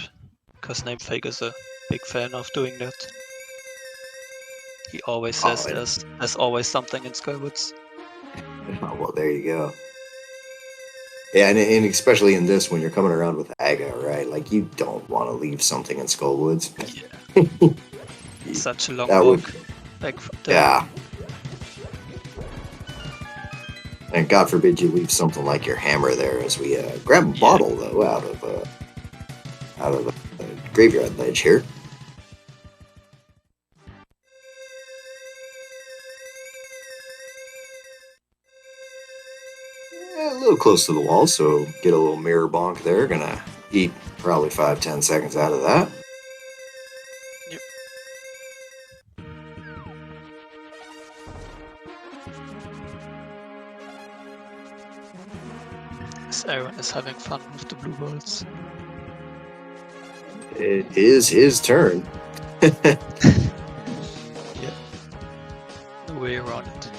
because Namefake is a big fan of doing that. He always says there's always something in Skywoods. Oh, well, there you go. Yeah, and especially in this, when you're coming around with Aga, right? Like, you don't want to leave something in Skullwoods. Yeah. Such a long walk back from there. Yeah. And God forbid you leave something like your hammer there, as we grab a bottle, though, out of the graveyard ledge here. A little close to the wall, so get a little mirror bonk there. Gonna eat probably 5-10 seconds out of that. Yep. This Aaron is having fun with the blue balls. It is his turn. Yeah. No way around it.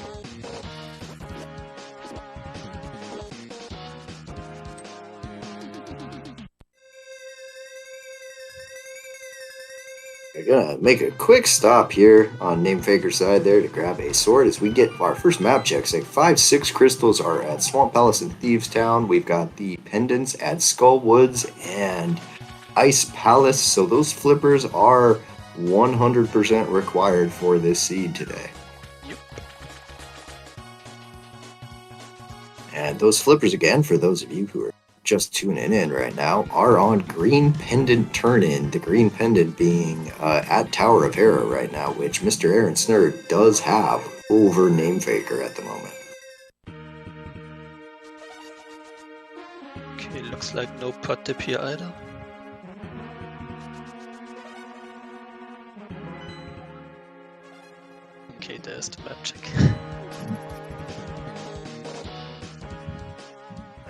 We're gonna make a quick stop here on Namefaker's side there to grab a sword as we get our first map check. Say 5-6 crystals are at Swamp Palace and Thieves Town. We've got the pendants at Skull Woods, and Ice Palace, so those flippers are 100% required for this seed today. Yep. And those flippers, again, for those of you who are just tuning in right now, are on Green Pendant Turn-In. The Green Pendant being at Tower of Hera right now, which Mr. Aaron Snurd does have over Namefaker at the moment. Okay, looks like no pot dip here either. Okay, there's the map check.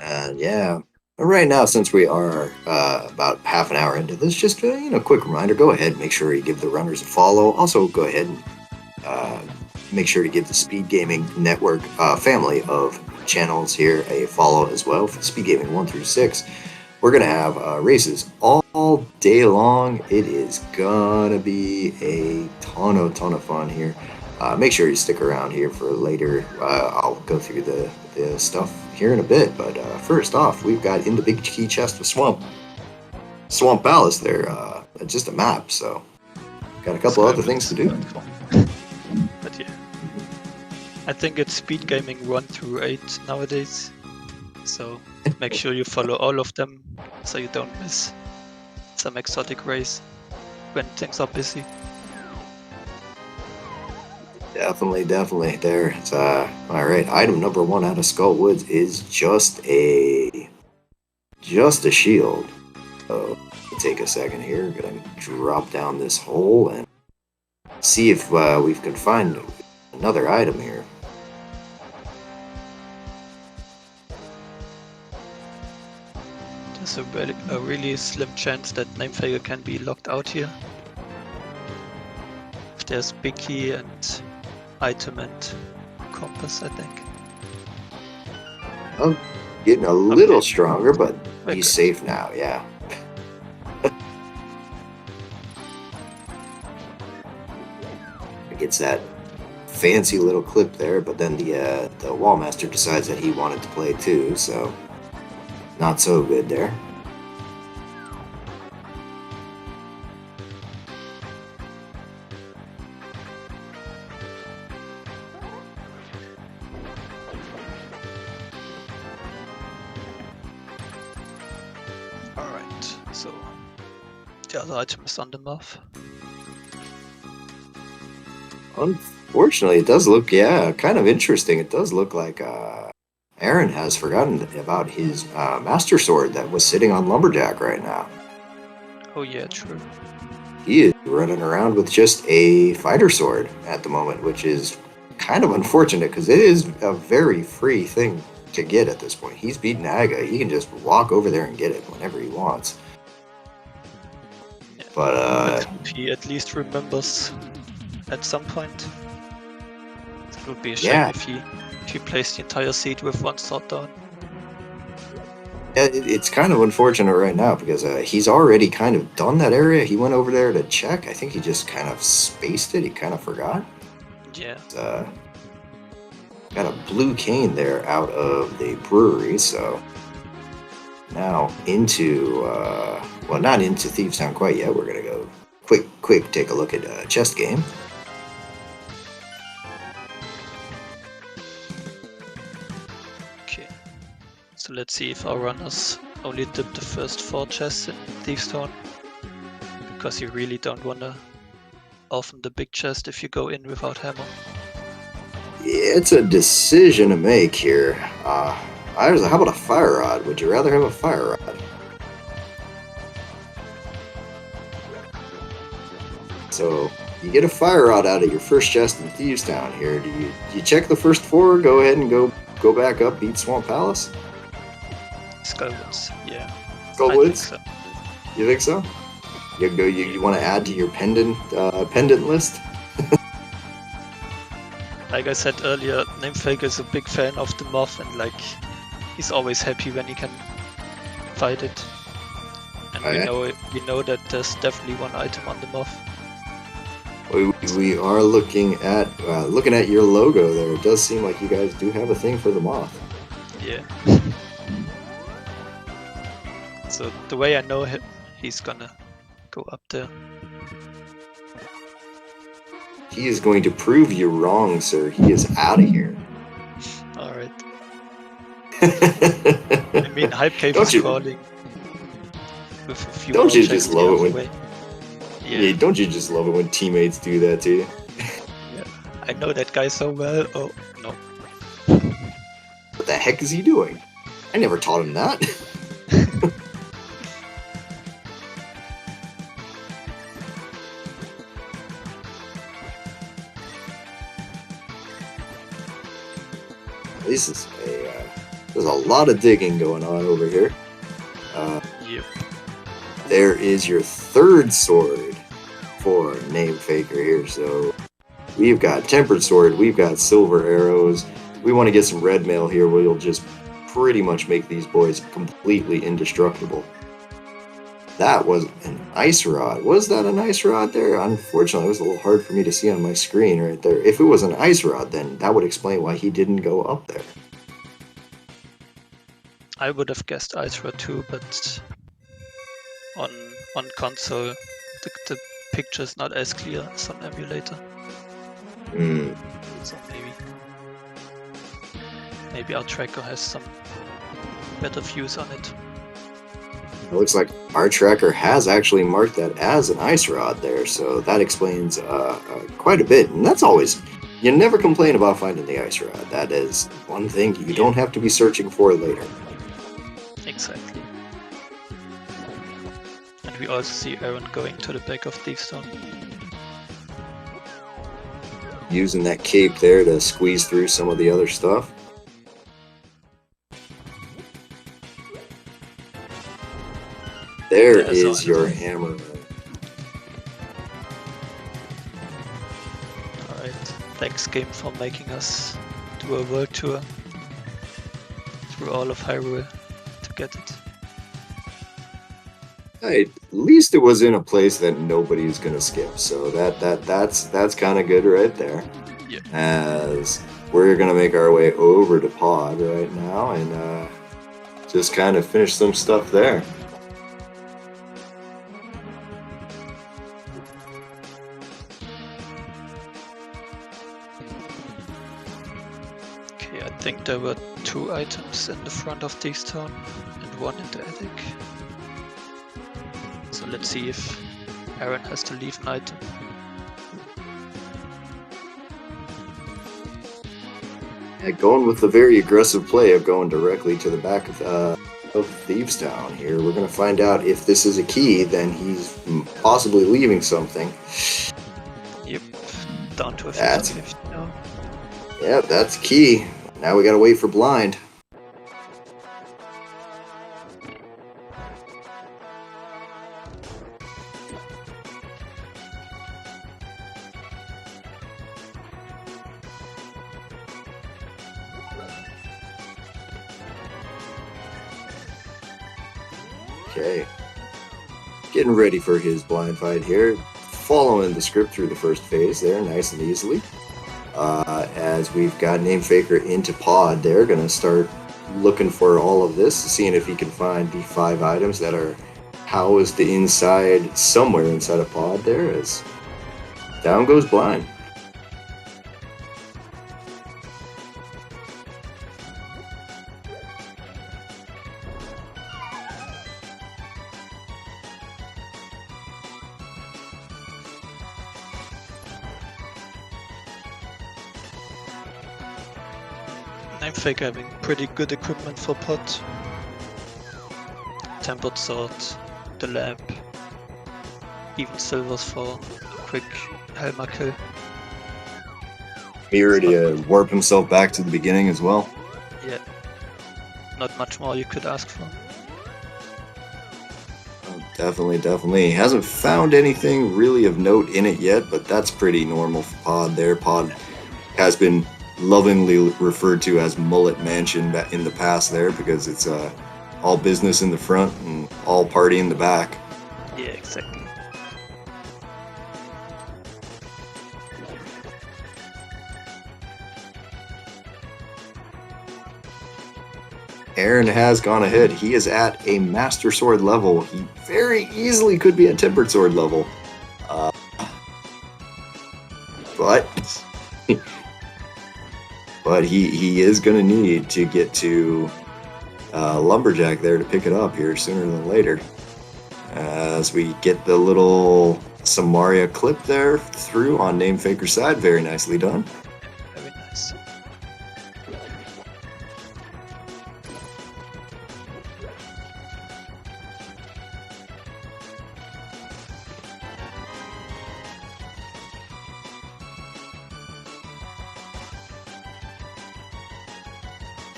And yeah, right now, since we are about half an hour into this, just quick reminder: go ahead, make sure you give the runners a follow. Also, go ahead and make sure to give the SpeedGaming Network family of channels here a follow as well. For SpeedGaming 1 through 6, we're gonna have races all day long. It is gonna be a ton of fun here. Make sure you stick around here for later. I'll go through the stuff here in a bit, but first off, we've got in the big key chest of Swamp Palace there. Just a map, so got a couple other things to do. But yeah, I think it's SpeedGaming 1 through 8 nowadays, so make sure you follow all of them so you don't miss some exotic race when things are busy. Definitely. There's all right. Item number 1 out of Skull Woods is just a shield. So take a second here. Gonna drop down this hole and see if we can find another item here. There's a really slim chance that Namefaker can be locked out here. If there's big key and item and compass, I think. Oh, getting a little stronger, but Okay. he's safe now, yeah. Gets that fancy little clip there, but then the Wallmaster decides that he wanted to play too, so not so good there. Alright, so the other item is on the muff. Unfortunately, it does look, kind of interesting. It does look like Aaron has forgotten about his Master Sword that was sitting on Lumberjack right now. Oh yeah, true. He is running around with just a fighter sword at the moment, which is kind of unfortunate because it is a very free thing to get at this point. He's beaten Aga. He can just walk over there and get it whenever he wants. Yeah. But he at least remembers at some point. It would be a shame yeah, if he plays the entire seed with one sword down. it's kind of unfortunate right now because he's already kind of done that area. He went over there to check. I think he just kind of spaced it. He kind of forgot. Yeah. Got a blue cane there out of the brewery, so now into, well, not into Thieves Town quite yet. We're gonna go quick take a look at chest game. Okay. So let's see if our runners only dip the first 4 chests in Thieves Town, because you really don't wanna open the big chest if you go in without hammer. It's a decision to make here. How about a fire rod? Would you rather have a fire rod? So you get a fire rod out of your first chest in Thieves Town here. Do you check the first 4? Go ahead and go back up, beat Swamp Palace. Skullwoods, yeah. Skullwoods? So. You think so? You want to add to your pendant list? Like I said earlier, Namefaker is a big fan of the moth, and like he's always happy when he can fight it. And we know that there's definitely one item on the moth. We are looking at your logo there. It does seem like you guys do have a thing for the moth. Yeah. So the way I know he's gonna go up there. He is going to prove you wrong, sir. He is out of here. Alright. I mean, Hype Cave Don't is you- crawling with a few Don't you objects just love the it other when- way. Yeah, don't you just love it when teammates do that to you? I know that guy so well. Oh, no. What the heck is he doing? I never taught him that. There's a lot of digging going on over here. Yep. There is your third sword for Name Faker here. So we've got Tempered Sword, we've got Silver Arrows. We want to get some Red Mail here where you'll just pretty much make these boys completely indestructible. That was an Ice Rod. Was that an Ice Rod there? Unfortunately, it was a little hard for me to see on my screen right there. If it was an Ice Rod, then that would explain why he didn't go up there. I would have guessed Ice Rod too, but on console, the picture is not as clear as on emulator. So maybe our tracker has some better views on it. It looks like our tracker has actually marked that as an Ice Rod there, so that explains quite a bit. And that's always, you never complain about finding the Ice Rod. That is one thing you don't have to be searching for later. Exactly. And we also see Aaron going to the back of Thiefstone. Using that cape there to squeeze through some of the other stuff. There is your hammer. Alright, thanks game for making us do a world tour through all of Hyrule to get it. Hey, at least it was in a place that nobody's gonna skip, so that's kind of good right there. Yeah. As we're gonna make our way over to Pod right now and just kind of finish some stuff there. Okay, I think there were 2 items in the front of Thiefstone and 1 in the attic. So let's see if Aaron has to leave an item. Yeah, going with the very aggressive play of going directly to the back of Thievestown here. We're going to find out if this is a key, then he's possibly leaving something. Yep, down to a That's- 50-50 now. Yeah, that's key. Now we got to wait for blind. Okay. Getting ready for his blind fight here. Following the script through the first phase there, nice and easily. As we've got Name Faker into Pod, they're going to start looking for all of this, seeing if he can find the 5 items that are housed inside, somewhere inside a Pod there, as down goes blind. Name Faker having pretty good equipment for pot. Tempered sword, the lamp, even silvers for a quick Helma kill. Here to warp himself back to the beginning as well. Yeah, not much more you could ask for. Oh, definitely. He hasn't found anything really of note in it yet, but that's pretty normal for Pod there. Pod has been lovingly referred to as Mullet Mansion in the past there, because it's all business in the front and all party in the back. Yeah, exactly. Aaron has gone ahead. He is at a Master Sword level. He very easily could be at Tempered Sword level. But he is going to need to get to Lumberjack there to pick it up here sooner than later. As we get the little Samaria clip there through on Namefaker's side. Very nicely done. Very nice.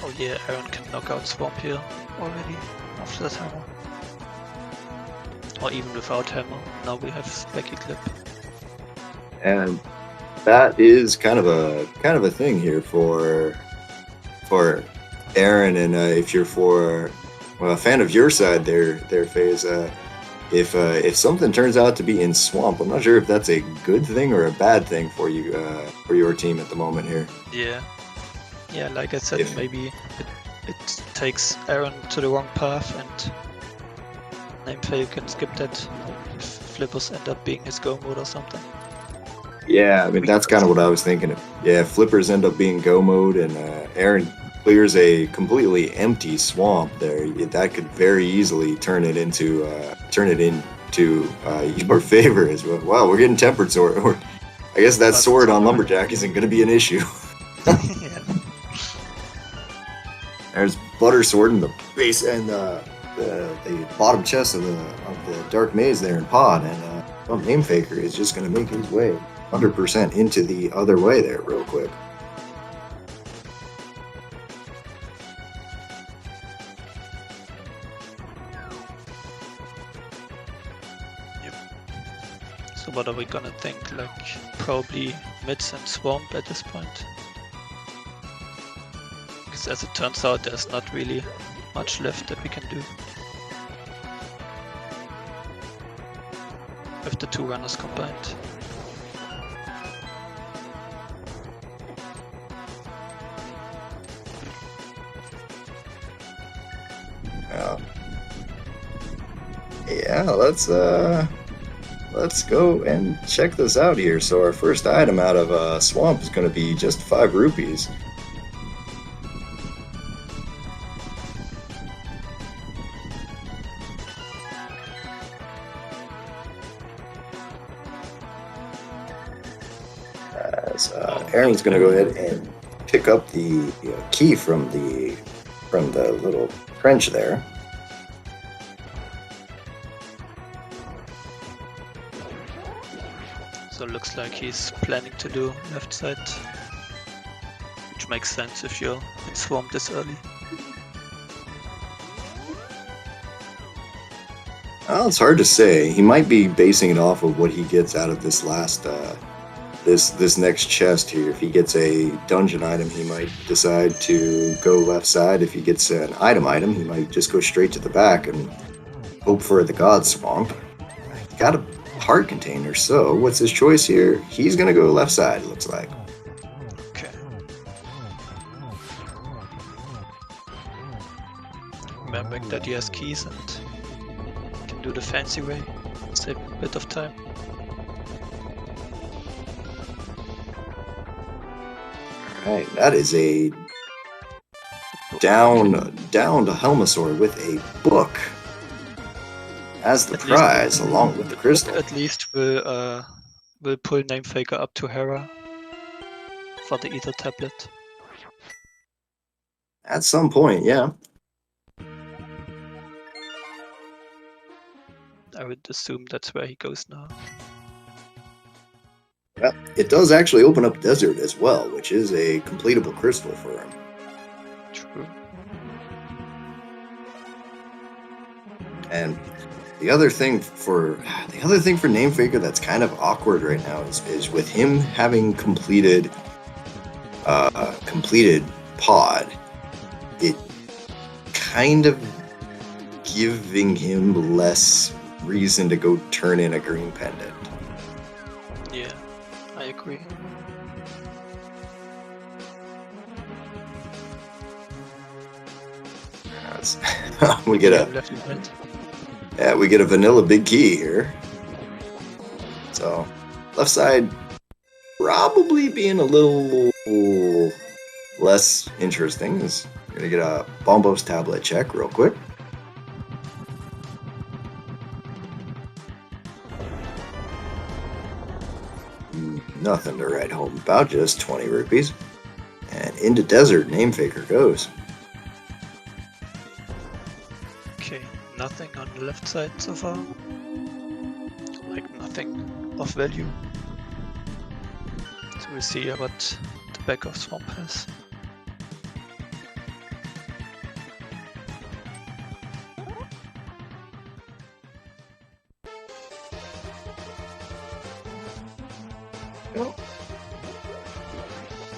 Oh yeah, Aaron can knock out Swamp here already after that hammer. Or even without hammer. Now we have Becky clip. And that is kind of a thing here for Aaron. And if you're a fan of your side there, FaZe, if something turns out to be in Swamp, I'm not sure if that's a good thing or a bad thing for you for your team at the moment here. Yeah, like I said, maybe it takes Aaron to the wrong path and Namefaker can skip that if Flippers end up being his go mode or something. Yeah, I mean, that's kind of what I was thinking. Yeah, Flippers end up being go mode and Aaron clears a completely empty Swamp there. That could very easily turn it into your favor as well. Wow, we're getting Tempered Sword. I guess that sword on Lumberjack isn't going to be an issue. Yeah. There's Butter Sword in the base and the bottom chest of the Dark Maze there in Pod, and Namefaker is just going to make his way 100% into the other way there real quick. Yep. So what are we gonna think? Like probably mids and Swamp at this point? Because as it turns out, there's not really much left that we can do with the two runners combined. Yeah, let's go and check this out here. So our first item out of Swamp is going to be just 5 rupees. As Aaron's going to go ahead and pick up the key from the little trench there. So it looks like he's planning to do left side, which makes sense if you're in Swamp this early. Well, it's hard to say. He might be basing it off of what he gets out of this last this next chest here. If he gets a dungeon item, he might decide to go left side. If he gets an item, he might just go straight to the back and hope for the God Swamp. Got a heart container, so what's his choice here? He's gonna go left side, it looks like. Okay. Remembering that he has keys and can do the fancy way, save a bit of time. Alright, that is a down to Helmasaur with a book as the prize, along with the crystal. At least we'll pull Namefaker up to Hera for the Ether tablet. At some point, yeah. I would assume that's where he goes now. Well, it does actually open up Desert as well, which is a completable crystal for him. True. And the other thing for Namefaker that's kind of awkward right now is with him having completed Pod, it kind of giving him less reason to go turn in a green pendant. Yeah, I agree. happens. we get a left and right. yeah, we get a vanilla big key here. So left side probably being a little less interesting. Is we're gonna get a Bombos tablet check real quick. Nothing to write home about, just 20 rupees. And into desert, name faker goes. Okay, nothing on the left side so far. Like nothing of value. So we'll see what the back of Swamp has.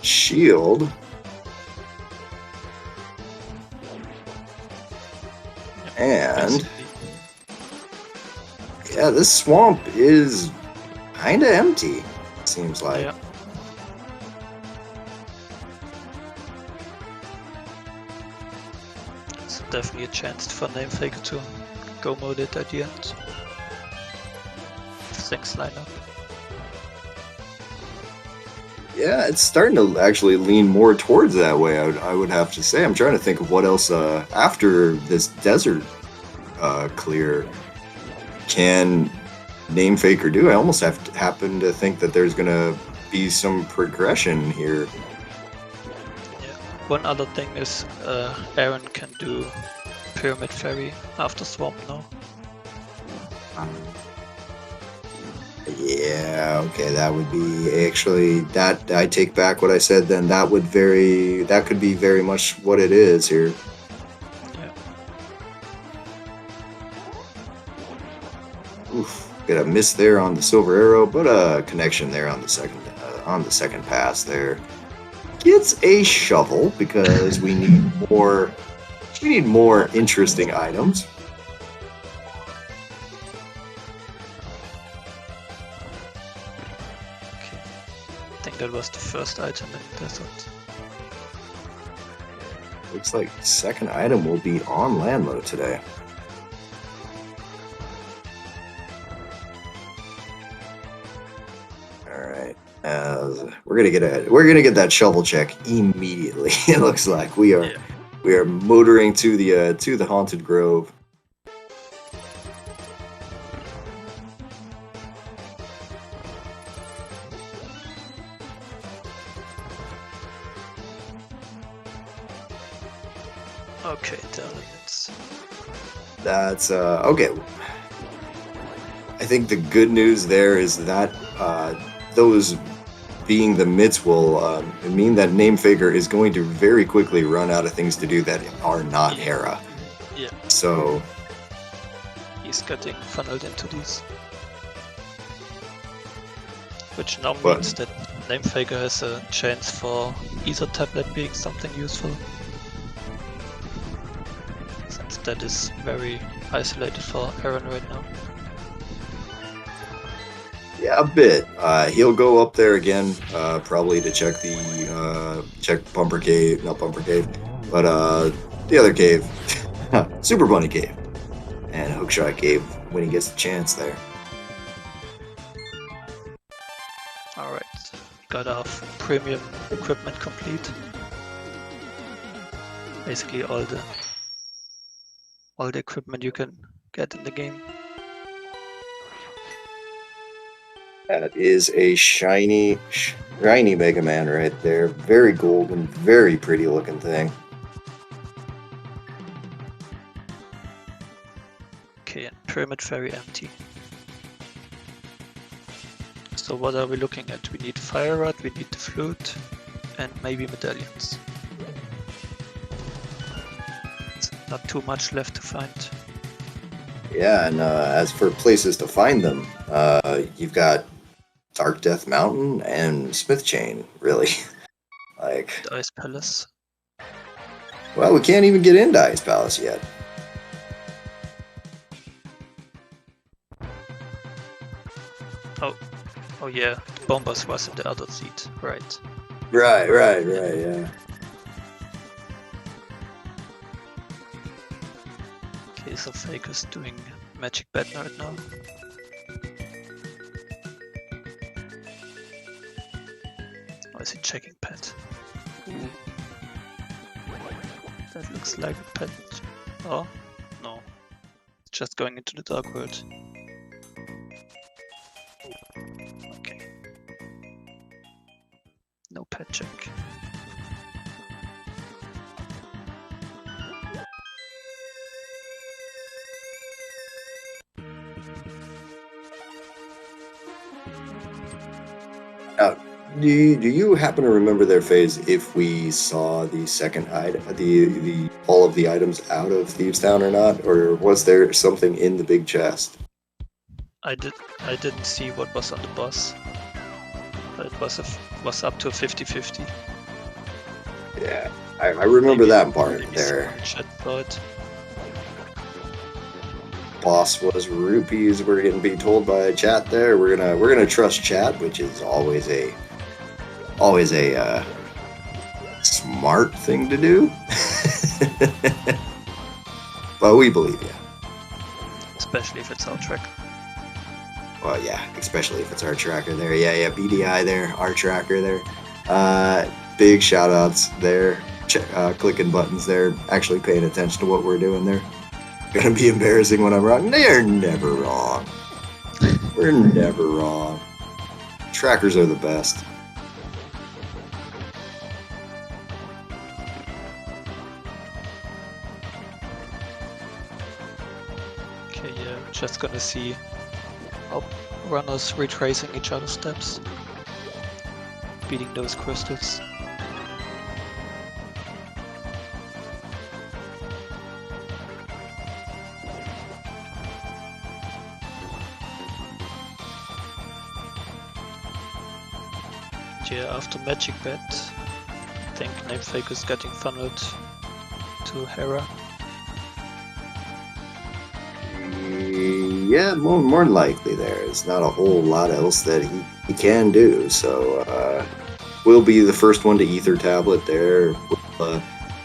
Shield. And yeah, this swamp is kind of empty, seems like. Yeah. It's definitely a chance for Name Faker to go mode it at the end. Things line up. Yeah, it's starting to actually lean more towards that way, I would have to say. I'm trying to think of what else after this desert clear can Name Faker do. I almost happen to think that there's going to be some progression here. Yeah. One other thing is Aaron can do Pyramid Ferry after Swamp now. Yeah, okay, that would be actually that I take back what I said then. That could be very much what it is here. Yeah. Oof, got a miss there on the silver arrow, but a connection there on the second pass there. Gets a shovel because we need more interesting items. I think that was the first item in the desert. Looks like the second item will be on land mode today. All right, we're gonna get that shovel check immediately. It looks like we are motoring to the haunted grove. Okay, Dalliance. That's okay. I think the good news there is that those being the mitts will mean that Name Faker is going to very quickly run out of things to do that are not Hera. Yeah. So he's getting funneled into these. Which now means that Name Faker has a chance for either tablet being something useful. Since that is very isolated for Aaron right now. yeah, a bit. He'll go up there again, probably to check Bumper Cave, not Bumper Cave, but the other cave, Super Bunny Cave, and Hookshot Cave when he gets the chance there. Alright, got our premium equipment complete. Basically all the equipment you can get in the game. That is a shiny Mega Man right there. Very golden, very pretty looking thing. Okay, and Pyramid Ferry empty. So what are we looking at? We need Fire Rod, we need the Flute, and maybe medallions. It's not too much left to find. Yeah, and as for places to find them, you've got Dark Death Mountain and Smith Chain, really. Like, The Ice Palace. well, we can't even get into Ice Palace yet. Oh yeah, the Bombers was in the other seat, right. Right, yeah. Okay, so Fake is doing magic bet right now. Or is he checking pet? Ooh. That looks like a pet. Oh, no. Just going into the dark world. Okay. No pet check. Do you happen to remember their phase if we saw the second item, the all of the items out of Thieves Town or not, or was there something in the big chest? I didn't see what was on the boss. But it was up to a 50-50. Yeah, I remember that part there. Chat saw it. Boss was rupees. We're getting be told by chat there. We're gonna trust chat, which is always a smart thing to do. But we believe you. Especially if it's our track. Well, yeah, especially if it's our tracker there. Yeah, BDI there, our tracker there. Big shout outs there. Clicking buttons there. Actually paying attention to what we're doing there. Gonna be embarrassing when I'm wrong. They're never wrong. We're never wrong. Trackers are the best. Okay, yeah, just gonna see how runners retracing each other's steps. Beating those crystals. Yeah, after Magic Bet, I think Namefake is getting funneled to Hera. Yeah, more than likely there's not a whole lot else that he can do. So we'll be the first one to Ether Tablet there.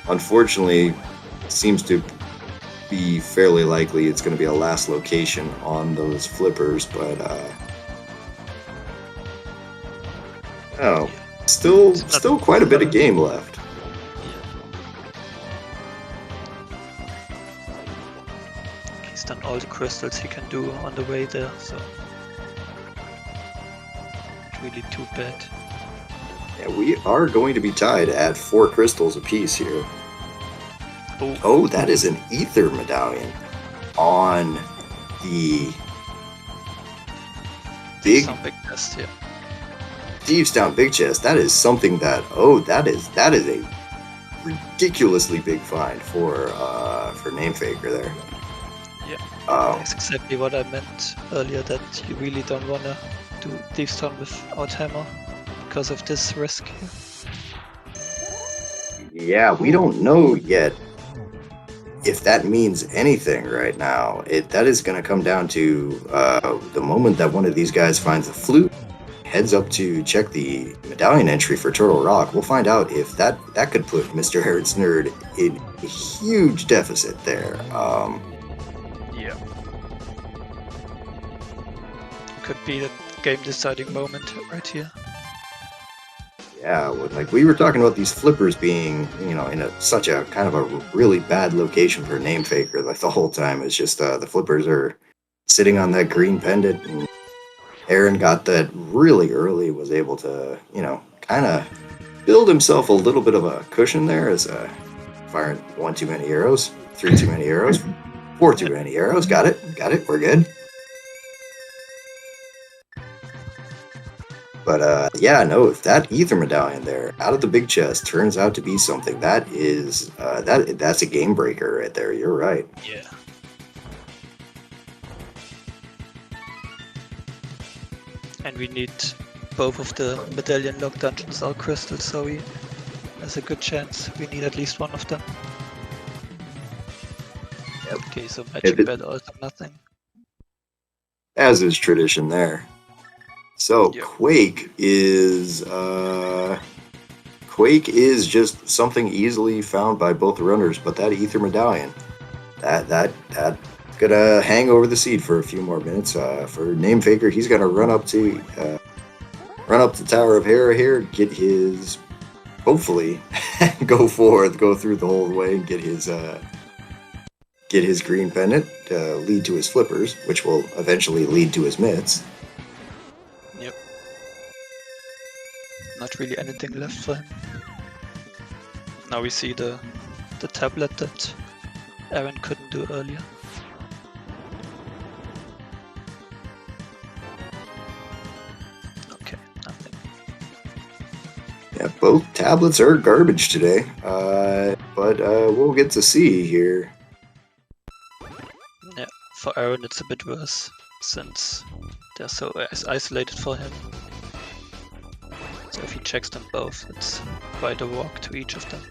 Unfortunately, it seems to be fairly likely it's going to be a last location on those flippers, but still quite a bit of game left. He's done all the crystals he can do on the way there, so not really too bad. Yeah, we are going to be tied at 4 crystals apiece here. Oh, that is an Ether medallion on the big chest, yeah. Thieves Town big chest. That is something that is a ridiculously big find for Namefaker there. Yeah, that's exactly what I meant earlier, that you really don't want to do Thieves Town without hammer because of this risk here. Yeah, we don't know yet if that means anything right now. That is going to come down to the moment that one of these guys finds the flute, heads up to check the medallion entry for Turtle Rock. We'll find out if that could put Mr. Harrod's Nerd in a huge deficit there. Yeah. Could be the game-deciding moment right here. Yeah, like we were talking about these flippers being, in such a kind of a really bad location for Namefaker. Like the whole time, it's just the flippers are sitting on that green pendant, and Aaron got that really early, was able to, kind of build himself a little bit of a cushion there as firing 1 too many arrows, 3 too many arrows, 4 too many arrows. Got it, we're good. But if that Ether medallion there out of the big chest turns out to be something, that is that's a game breaker right there. You're right. Yeah. And we need both of the medallion lock dungeons are crystals, so there's a good chance we need at least one of them. Yep. Okay, so magic bet also nothing. As is tradition there. So yep. Quake is just something easily found by both runners, but that Ether medallion That gonna hang over the seed for a few more minutes. For Namefaker, he's gonna run up the Tower of Hera here, get his, hopefully, go through the whole way and get his green pendant, lead to his flippers, which will eventually lead to his mitts. Yep. Not really anything left for him. Now we see the tablet that Aaron couldn't do earlier. Okay, nothing. Yeah, both tablets are garbage today, but we'll get to see here. Yeah, for Aaron it's a bit worse, since they're so isolated for him. So if he checks them both, it's quite a walk to each of them.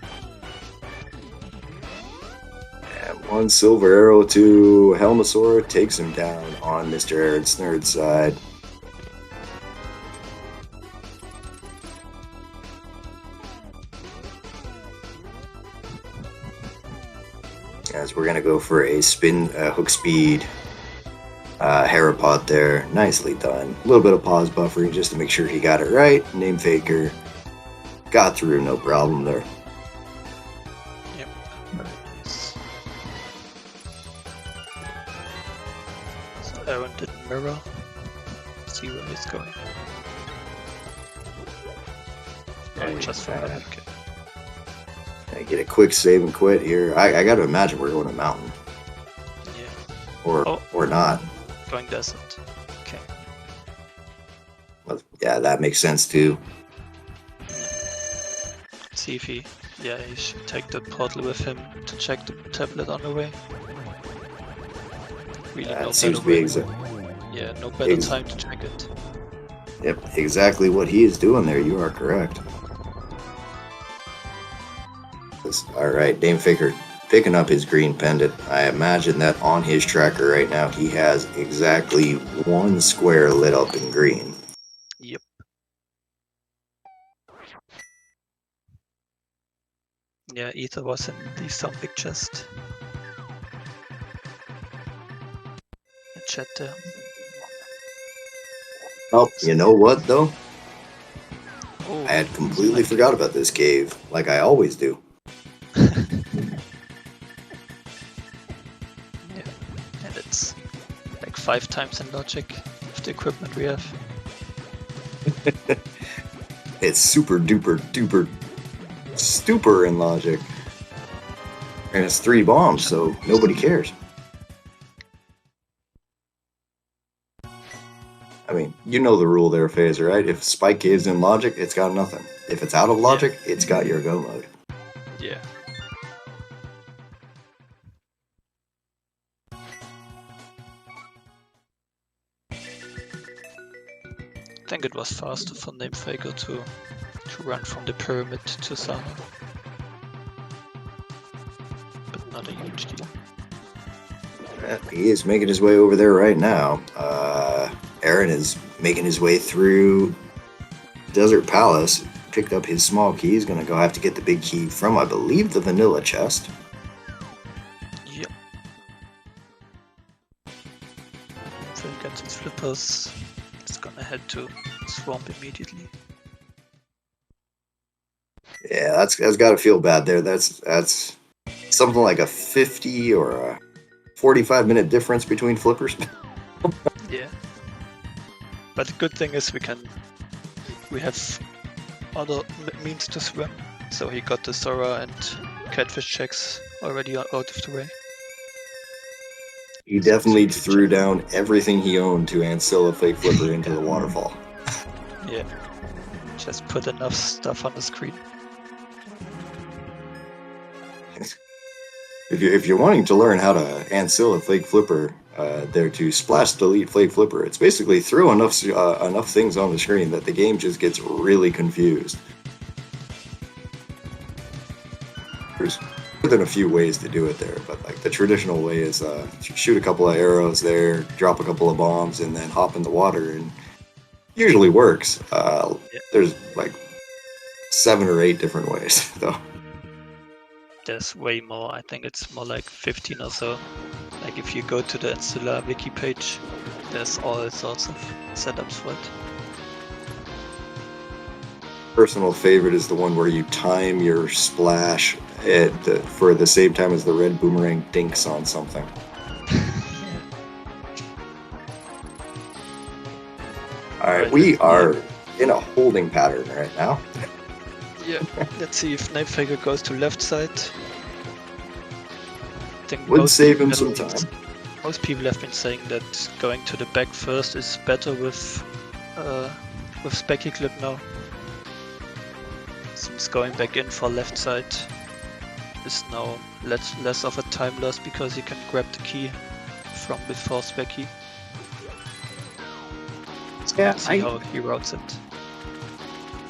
And one silver arrow to Helmasaur takes him down on Mr. Aaron Snurd's side. As we're gonna go for a spin hook speed Herapod there. Nicely done. A little bit of pause buffering just to make sure he got it right. Namefaker got through, no problem there. Yep. So Aaron did mirror. See where he's going. Oh, just for that. Okay. I get a quick save and quit here. I gotta imagine we're going to mountain. Yeah. Or not. Going desert. Okay. Well, yeah, that makes sense too. See if he should take the portal with him to check the tablet on the way. Really That no seems better to be way. Yeah, no better time to check it. Yep, exactly what he is doing there. You are correct. Alright, Namefaker picking up his green pendant. I imagine that on his tracker right now he has exactly one square lit up in green. Yep. Yeah, Ether was in the zombie chest. In chat there. Oh, you know what though? Oh, I had completely forgot about this cave, like I always do. Yeah, and it's like 5 times in logic with the equipment we have. It's super duper duper stupor in logic. And it's 3 bombs, so nobody cares. I mean, you know the rule there, Phaser, right? If Spike caves in logic, it's got nothing. If it's out of logic, it's got your go mode. Yeah. I think it was faster for Namefaker to run from the pyramid to Sana. But not a huge deal. He is making his way over there right now. Aaron is making his way through Desert Palace. Picked up his small key. He's going to go have to get the big key from, I believe, the vanilla chest. Yep. If he gets his flippers, it's gonna head to Swamp immediately. Yeah, that's got to feel bad there. That's something like a 50 or a 45-minute difference between flippers. Yeah. But the good thing is we have other means to swim. So he got the Sora and Catfish checks already out of the way. He definitely threw down everything he owned to Ancilla Fake Flipper into the waterfall. Yeah. Just put enough stuff on the screen. If you're wanting to learn how to Ancilla Flake Flipper, there to splash delete Flake Flipper, it's basically throw enough things on the screen that the game just gets really confused. There's more than a few ways to do it there, but like the traditional way is shoot a couple of arrows there, drop a couple of bombs, and then hop in the water, and usually works. There's like 7 or 8 different ways though. there's way more. I think it's more like 15 or so. Like if you go to the Insular wiki page, there's all sorts of setups for it. Personal favorite is the one where you time your splash for the same time as the red boomerang dinks on something. Alright, we are in a holding pattern right now. Yeah, let's see if Knife goes to left side. I think Would save him some time. Most people have been saying that going to the back first is better with Specky Clip now. Since going back in for left side is now less of a time loss because you can grab the key from before Specky. So yeah, see how he routes it.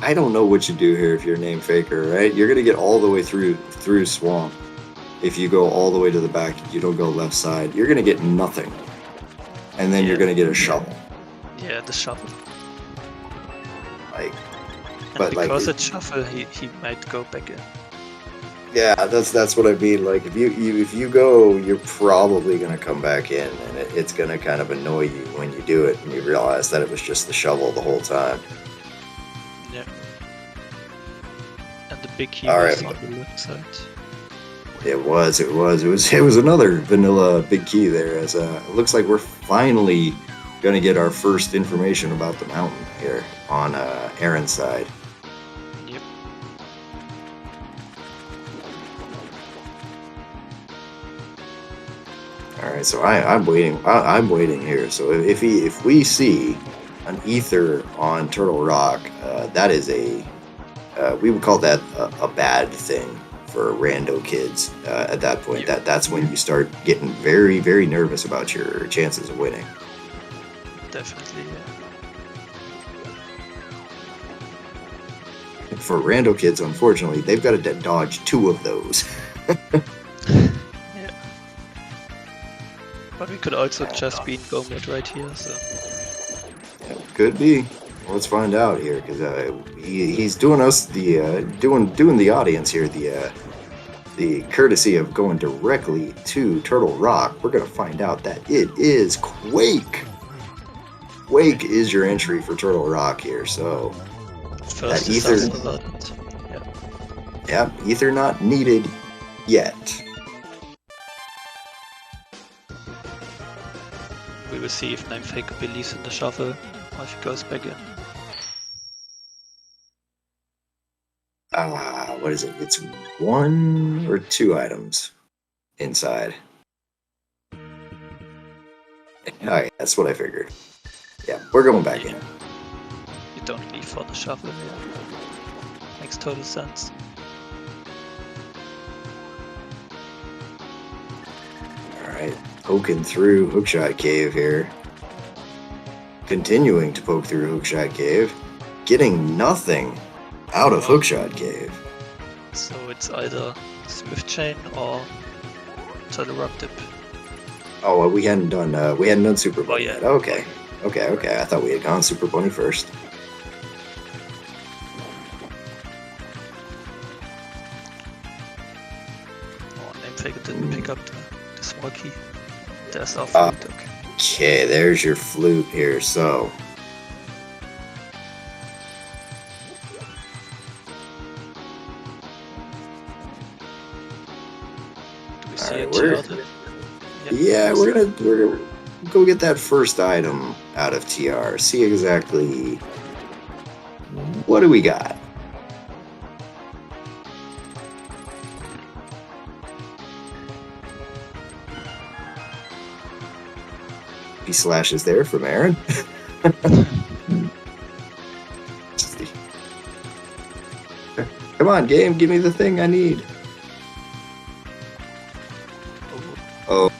I don't know what you do here if you're a name faker, right? You're gonna get all the way through Swamp. If you go all the way to the back, you don't go left side, you're gonna get nothing. And then you're gonna get a shovel. Yeah, the shovel. Like, and but because like it's shuffle, he might go back in. Yeah, that's what I mean. Like if you go, you're probably gonna come back in, and it's gonna kind of annoy you when you do it, and you realize that it was just the shovel the whole time. Yeah. And the big key All was right. on the left side. It was another vanilla big key there. As it looks like we're finally gonna get our first information about the mountain here on Aaron's side. Yep. All right, so I'm waiting. I'm waiting here. So if we see an ether on Turtle Rock, that is we would call that a bad thing for rando kids. At that point, that's when you start getting very, very nervous about your chances of winning. Definitely, yeah. For rando kids, unfortunately, they've got to dodge 2 of those. Yeah. But we could also just be in go mode right here, so. Yeah, could be. Well, let's find out here, because he's doing us the doing the audience here the courtesy of going directly to Turtle Rock. We're gonna find out that it is Quake. Quake is your entry for Turtle Rock here, so First that ether. Yeah, ether not needed yet. We will see if Namefaker believes in the shuffle or if he goes back in. What is it? It's 1 or 2 items inside. Alright, that's what I figured. Yeah, we're going back in. You don't leave for the shuffle, yeah. Makes total sense. Alright, poking through Hookshot Cave here. Continuing to poke through Hookshot Cave. Getting nothing out of Hookshot Cave. So it's either Swift Chain or Turtle Rock Dip. Oh, well, we hadn't done Super Bunny yeah. yet. Okay. I thought we had gone Super Bunny first. Oh, Namefaker didn't pick up the small key. There's our flute, Okay, there's your flute here, so. Do we see Alright, a TR? Yeah, we're gonna go get that first item out of TR. See exactly what do we got. P slashes there from Aaron. Come on, game, give me the thing I need. Oh.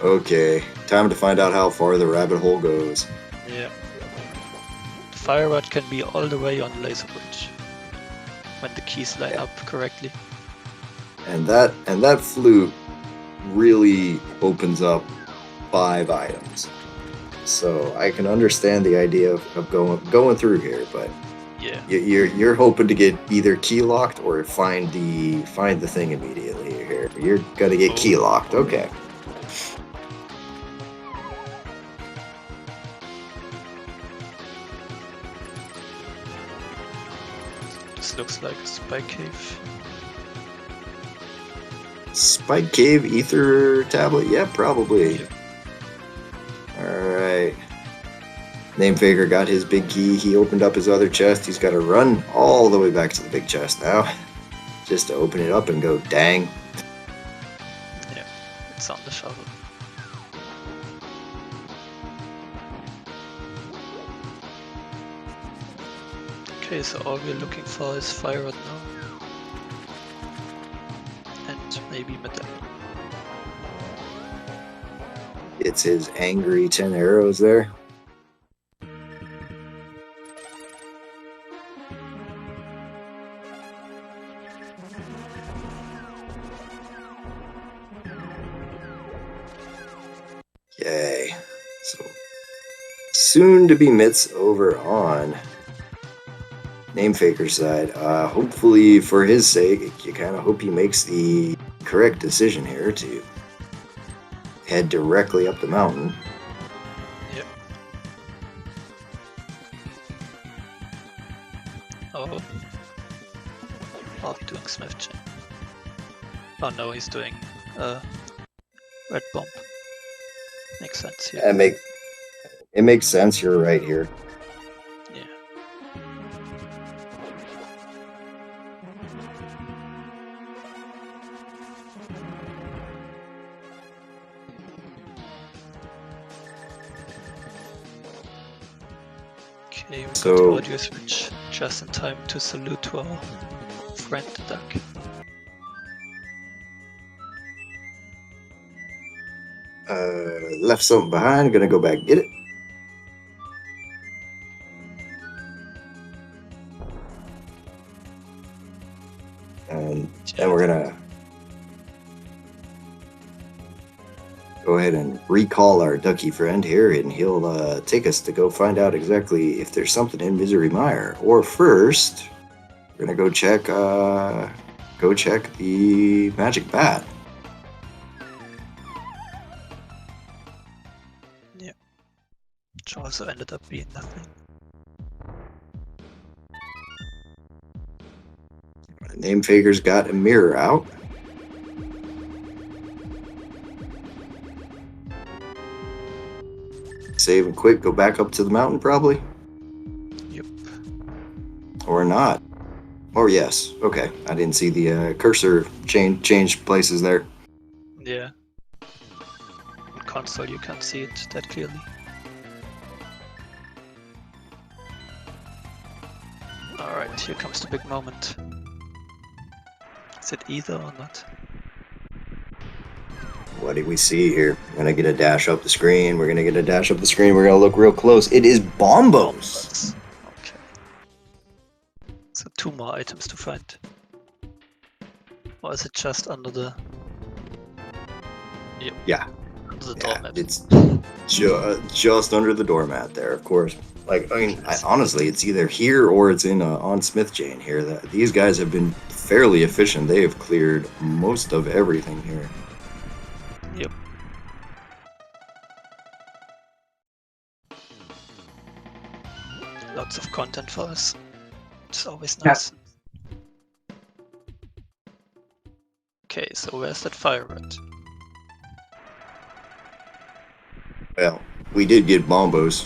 Okay, time to find out how far the rabbit hole goes. Yeah. The fire rod can be all the way on Laser Bridge when the keys line up correctly. And that flute really opens up 5 items. So I can understand the idea of going through here, but Yeah. You're hoping to get either key locked or find the thing immediately here. You're gonna get key locked. Okay. This looks like a spy cave. Spike cave, ether tablet. Yeah, probably. Yep. All right. Name Faker got his big key. He opened up his other chest. He's got to run all the way back to the big chest now, just to open it up and go, dang. Yeah, it's on the shovel. Okay, so all we're looking for is fire right now. And maybe medallion. It's his angry 10 arrows there. Okay, so soon to be mitts over on Name Faker's side. Hopefully, for his sake, you kind of hope he makes the correct decision here to head directly up the mountain. Yep. Oh. Are we doing Smith chain? Oh no, he's doing red bomb. Makes sense here. It makes sense. You're right here. Yeah. Okay, we got the audio switch just in time to salute to our friend the duck. Left something behind. Gonna go back and get it. And then we're gonna go ahead and recall our ducky friend here, and he'll take us to go find out exactly if there's something in Misery Mire. Or first, we're gonna go check the magic bat. Yeah. Which also ended up being nothing. Name Faker's got a mirror out. Save and quick, go back up to the mountain probably. Yep. Or not. Or yes. Okay. I didn't see the cursor change places there. Yeah. In console you can't see it that clearly. Alright, here comes the big moment. Is it either or not? What do we see here? We're gonna get a dash up the screen. We're gonna look real close. It is bombos. Okay. So 2 more items to find. Or is it just under the... Yep. Yeah. Under the doormat. It's just under the doormat there, of course. Like, I mean, honestly, it's either here or it's in on Smith Chain here. These guys have been fairly efficient. They have cleared most of everything here. Yep. Lots of content for us. It's always nice. Okay, so where's that fire at? Well, we did get Bombos.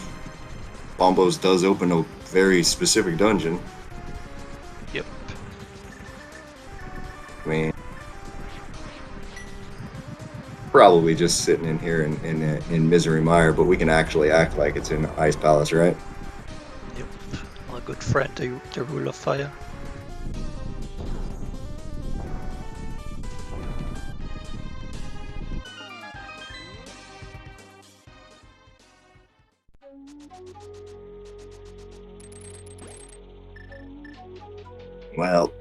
Bombos does open a very specific dungeon. Yep. I mean, probably just sitting in here in Misery Mire, but we can actually act like it's in Ice Palace, right? Yep. Our good friend, the Rule of Fire. Well,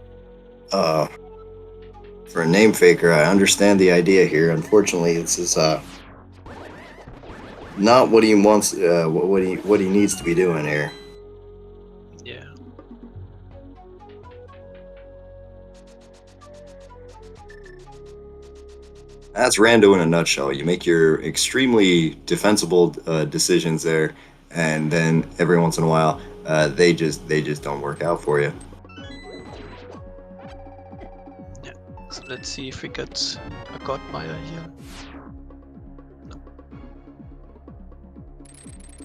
for a name faker, I understand the idea here. Unfortunately, this is not what he wants, what he needs to be doing here. Yeah. That's Rando in a nutshell. You make your extremely defensible decisions there, and then every once in a while, they just don't work out for you. Yeah. So let's see if we get a Godmire here.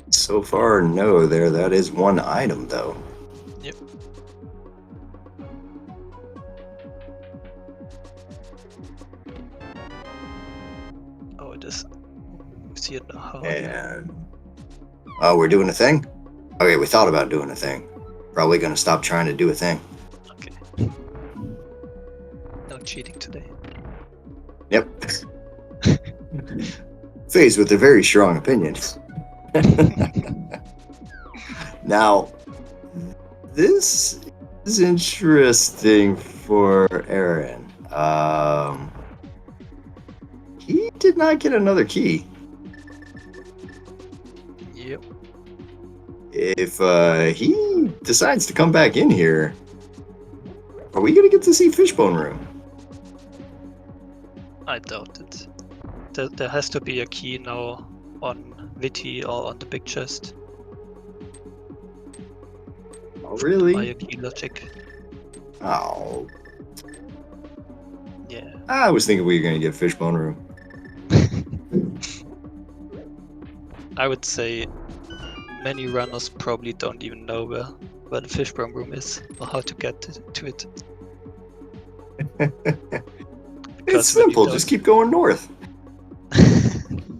So far, no. That is one item though. Yep. Oh, it is. See it now. And oh, we're doing a thing. Okay, we thought about doing a thing. Probably gonna stop trying to do a thing. Okay. No cheating today. Yep. Phase with a very strong opinion. Now, this is interesting for Aaron. He did not get another key. Yep. If he decides to come back in here, are we gonna get to see Fishbone Room? I doubt it. There has to be a key now on Viti or on the big chest. Oh, really? By a key logic. Oh. Yeah. I was thinking we were gonna get Fishbone Room. I would say many runners probably don't even know where the Fishbone Room is or how to get to it. It's simple, just keep going north.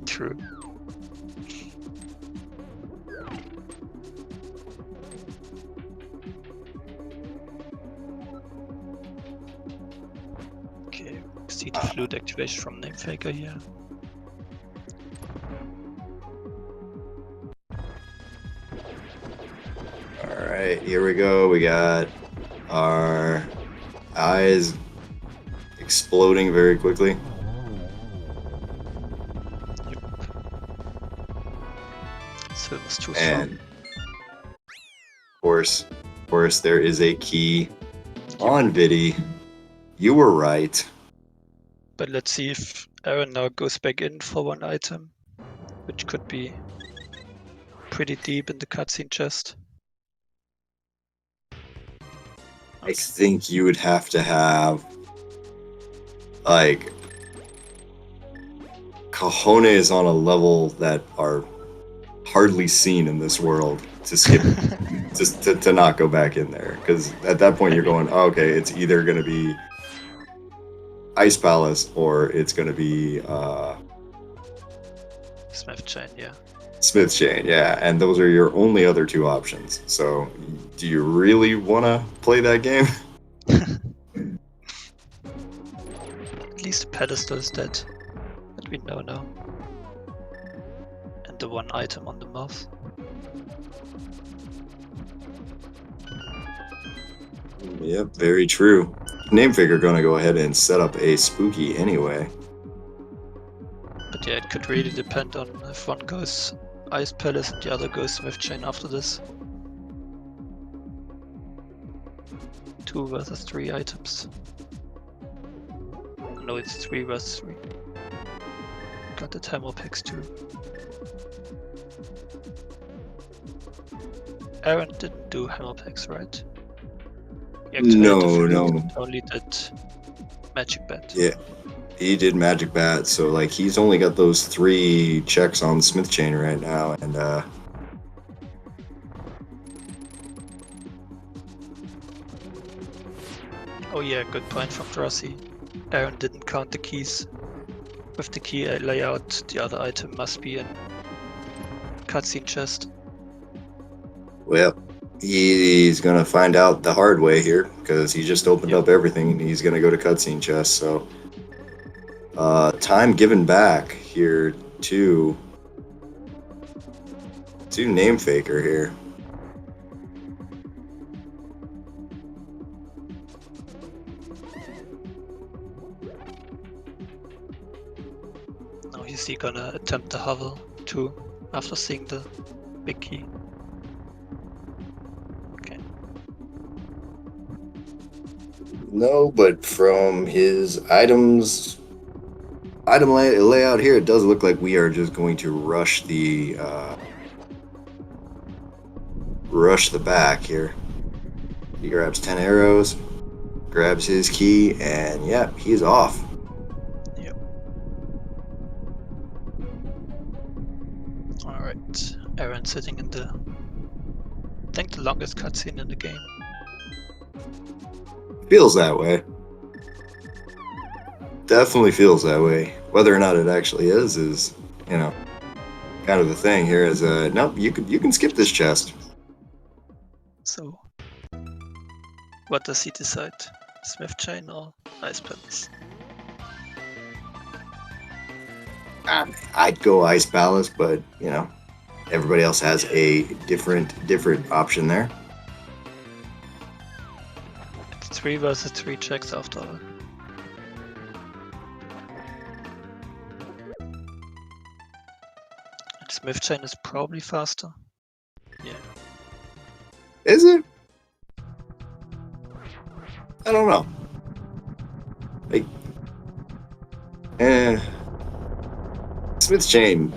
True. Okay, see the flute activation from Namefaker here. Alright, here we go. We got our eyes exploding very quickly. Silver's too And strong. of course, there is a key on Viti. You were right. But let's see if Aaron now goes back in for one item, which could be pretty deep in the cutscene chest. I think you would have to have, like, cojones on a level that are hardly seen in this world to skip, just to not go back in there. Because at that point you're going, oh, okay, it's either going to be Ice Palace or it's going to be Smith Chain, yeah. Smith Chain, yeah, and those are your only other two options. So, do you really want to play that game? At least the pedestal is dead, that we know now. And the one item on the mouth. Yep, very true. Namefaker gonna go ahead and set up a spooky anyway. But yeah, it could really depend on if one goes Ice Palace and the other goes Smith Chain after this. 2 versus 3 items. No, it's 3 versus 3. Got the hammer packs too. Aaron didn't do hammer packs, right? No. Only did Magic Bat. Yeah, he did Magic Bat, so like he's only got those 3 checks on Smith Chain right now, and oh yeah, good point from Drossi. Aaron didn't count the keys. With the key layout, the other item must be in cutscene chest. well, he's gonna find out the hard way here because he just opened up everything and he's gonna go to cutscene chest. So, time given back here to Namefaker here. Now is he gonna attempt the hover too after seeing the big key? Okay. No, but from his items item layout here, it does look like we are just going to rush the back here. He grabs 10 arrows, grabs his key, and yeah, he's off. Yep. Alright. Aaron sitting in the, I think, the longest cutscene in the game. Feels that way. Definitely feels that way. Whether or not it actually is, you know, kind of the thing here. Is nope, you can skip this chest. So, what does he decide? Smith chain or ice palace? I'd go ice palace, but you know, everybody else has a different option there. It's 3 versus 3 checks after all. And Smith chain is probably faster. Yeah. Is it? I don't know. Like, Smith's chain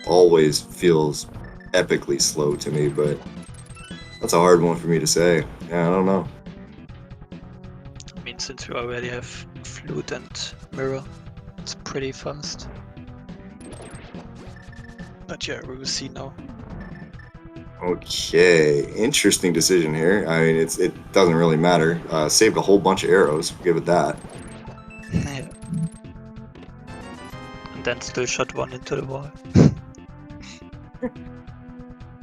always feels epically slow to me, but that's a hard one for me to say. Yeah, I don't know. I mean, since we already have flute and mirror, it's pretty fast. But yeah, we will see now. Okay, interesting decision here. I mean, it doesn't really matter. Saved a whole bunch of arrows. Give it that. Yeah. And then still shot one into the wall.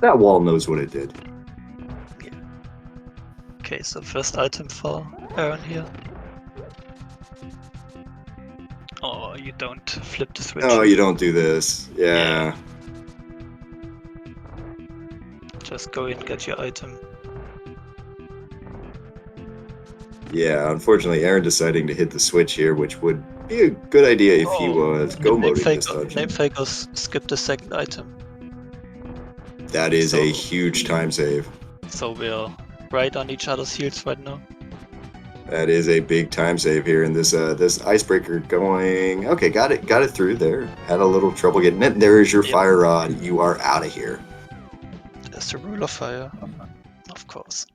That wall knows what it did. Yeah. Okay, so first item for Aaron here. Oh, you don't flip the switch. Oh, you don't do this. Yeah. Just go in, get your item. Yeah, unfortunately, Aaron deciding to hit the switch here, which would be a good idea if he was go-moding this dungeon. Name fakers skip the second item. That is a huge time save. So we're right on each other's heels right now. That is a big time save here, and this icebreaker going. Okay, got it through there. Had a little trouble getting it. There is your fire rod. You are out of here. There's the rule of fire, of course.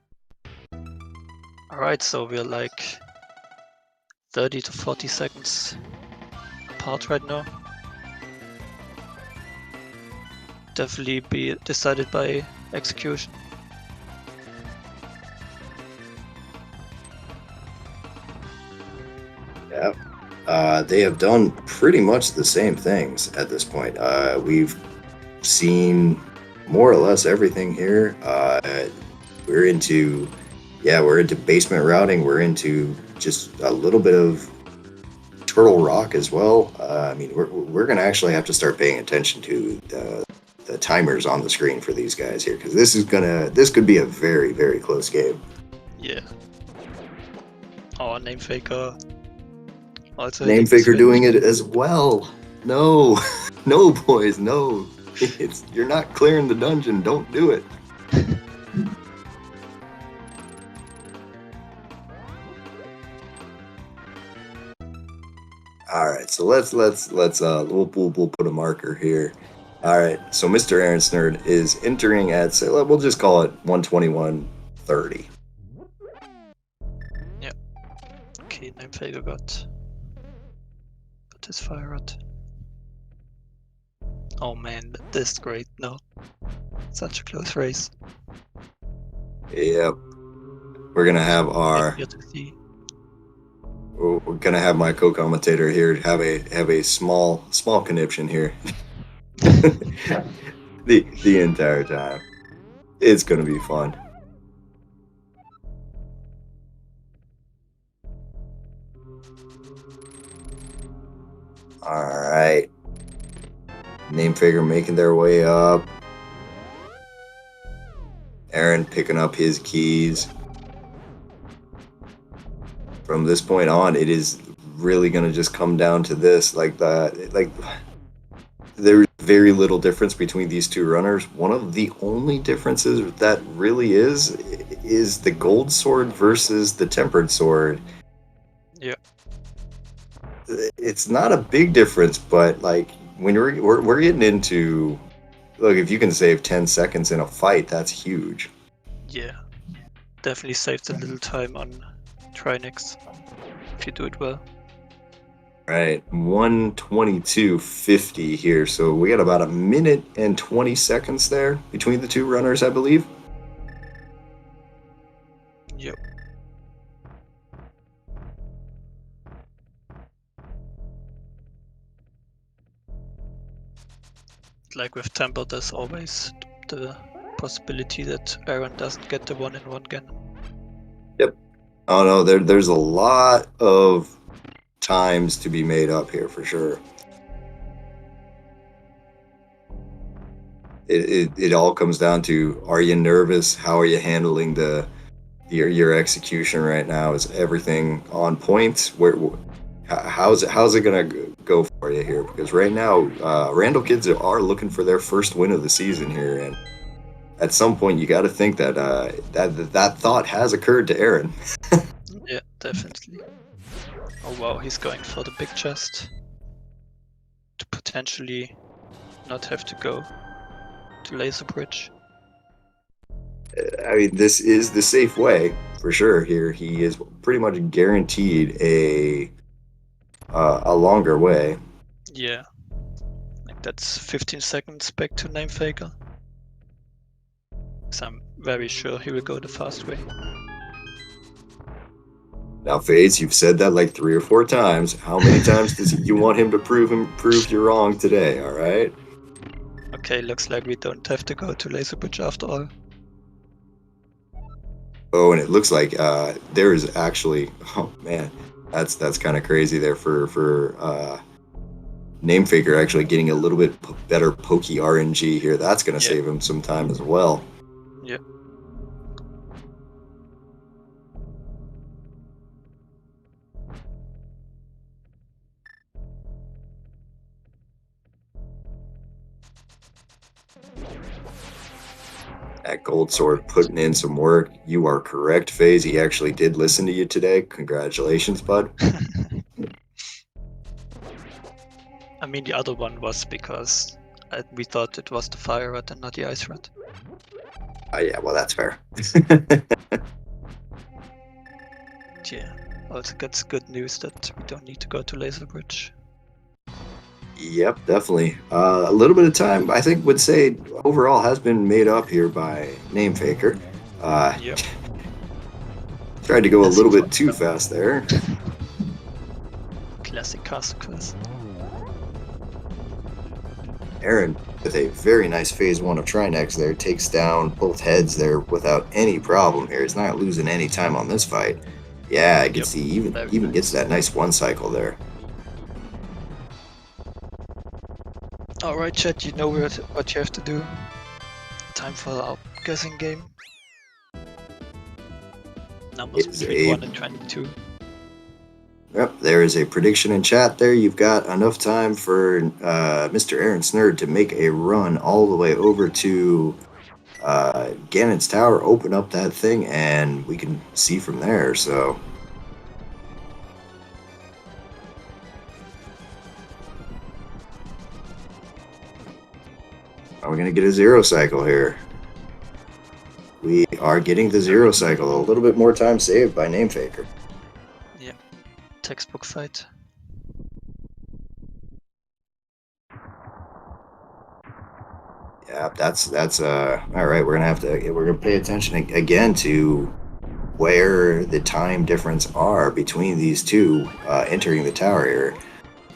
Alright, so we're like 30 to 40 seconds apart right now. Definitely be decided by execution. Yeah. They have done pretty much the same things at this point. We've seen more or less everything here. We're into basement routing. We're into just a little bit of Turtle Rock as well. I mean, we're gonna actually have to start paying attention to the timers on the screen for these guys here, because this could be a very, very close game. Yeah. Oh, name faker. Also Name faker doing it as well. No, no, boys, no. You're not clearing the dungeon. Don't do it. All right, so let's we'll put a marker here. All right, so Mr. Aaron Snurd is entering at, say, we'll just call it 121.30. Yeah. Okay, name faker got his fire rod. Oh man, this is great. No, such a close race. Yep. We're gonna have we're gonna have my co-commentator here have a small conniption here. the entire time. It's gonna be fun. All right. Name figure making their way up. Aaron picking up his keys. From this point on, it is really going to just come down to this. There's very little difference between these two runners. One of the only differences that really is the gold sword versus the tempered sword. Yeah. it's not a big difference, but like when we're getting into, look, if you can save 10 seconds in a fight, that's huge. Yeah, definitely saves a little time on Trinix if you do it well. Right, 1:22:50 here, so we got about a minute and 20 seconds there between the two runners, I believe. Yep. Like with Temple, there's always the possibility that Aaron doesn't get the 1-in-1 again. Yep. Oh no, there's a lot of times to be made up here for sure. It all comes down to, are you nervous? How are you handling your execution right now? Is everything on point? How's it gonna go for you here? Because right now, Randall kids are looking for their first win of the season here, and at some point you got to think that that thought has occurred to Aaron. Yeah, definitely. Oh wow, he's going for the big chest to potentially not have to go to Laser Bridge. I mean, this is the safe way for sure. Here, he is pretty much guaranteed a longer way. Yeah, like that's 15 seconds back to Name Faker. So I'm very sure he will go the fast way. Now, Fades, you've said that like 3 or 4 times. How many times does you want him to prove you wrong today? All right. Okay, looks like we don't have to go to Laser Bridge after all. Oh, and it looks like there is actually. Oh man, that's kind of crazy there for Name Faker actually getting a little bit better pokey RNG here. That's going to save him some time as well. Yeah. That Gold Sword putting in some work. You are correct, FaZe. He actually did listen to you today. Congratulations, bud. I mean, the other one was because we thought it was the Fire Rat and not the Ice Rat. Yeah, well, that's fair. Yeah, also gets good news that we don't need to go to Laser Bridge. Yep, definitely. A little bit of time, I think, would say overall has been made up here by Name Faker. Yep. Tried to go a little bit too fast there. Classic Castle Quest. Aaron, with a very nice phase 1 of Trinex there, takes down both heads there without any problem here. He's not losing any time on this fight. Yeah, it gets even gets that nice 1 cycle there. Alright, chat, you know what you have to do. Time for our guessing game. Numbers between 1 and 22. Yep, there is a prediction in chat there. You've got enough time for Mr. Aaron Snurd to make a run all the way over to Ganon's Tower, open up that thing, and we can see from there, so... Are we going to get a 0 cycle here? We are getting the 0 cycle. A little bit more time saved by Name Faker. Yeah, textbook fight. Yeah, that's all right. We're gonna pay attention again to where the time difference are between these two entering the tower here.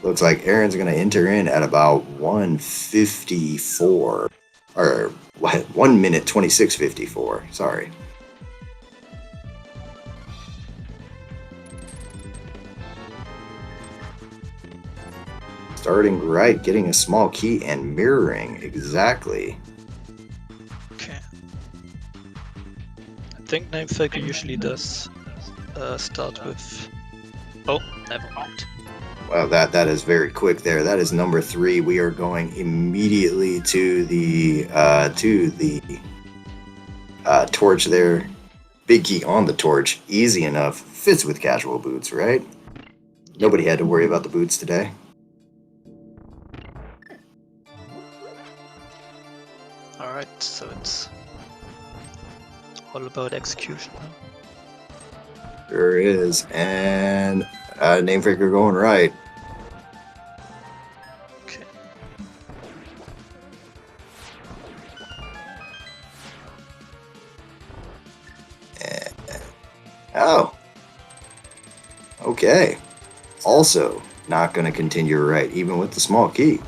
Looks like Aaron's gonna enter in at about 1:54, or 1 minute 26:54. Sorry. Starting right, getting a small key and mirroring exactly. Okay. I think Name Faker usually does start with... Oh, never mind. Wow, that is very quick there. That is number 3. We are going immediately to the torch there. Big key on the torch. Easy enough. Fits with casual boots, right? Nobody had to worry about the boots today. Alright, so it's all about execution now. Sure is. And name faker going right. Okay. Oh. Okay. Also, not going to continue right, even with the small key.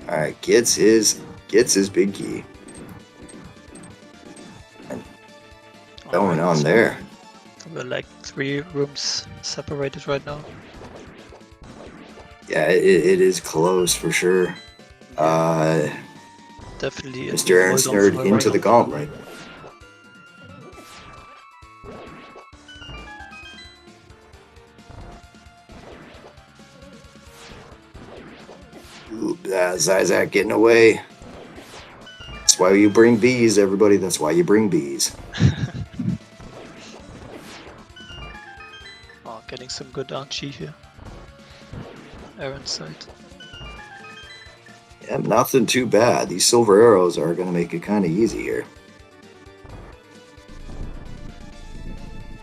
All right, gets his big key. And going on there. We're like 3 rooms separated right now. Yeah, it is close for sure. Definitely. Mr. Aaron Snurd into the gauntlet. Ooh, Zizak getting away. That's why you bring bees, everybody. That's why you bring bees. Oh, getting some good RNG here. Aaron's side. Yeah, nothing too bad. These silver arrows are going to make it kind of easy here.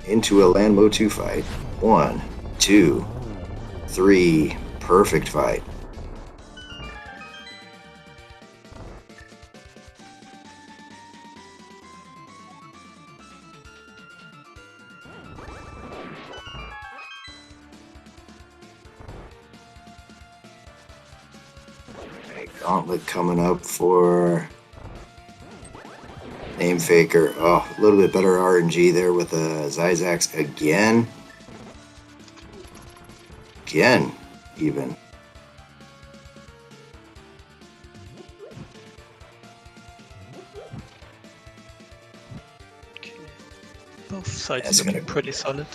Into a land mode 2 fight. 1, 2, 3. Perfect fight. Gauntlet coming up for Name Faker. Oh, a little bit better RNG there with the Zyzax again. Again, even. Okay. Both sides looking pretty solid.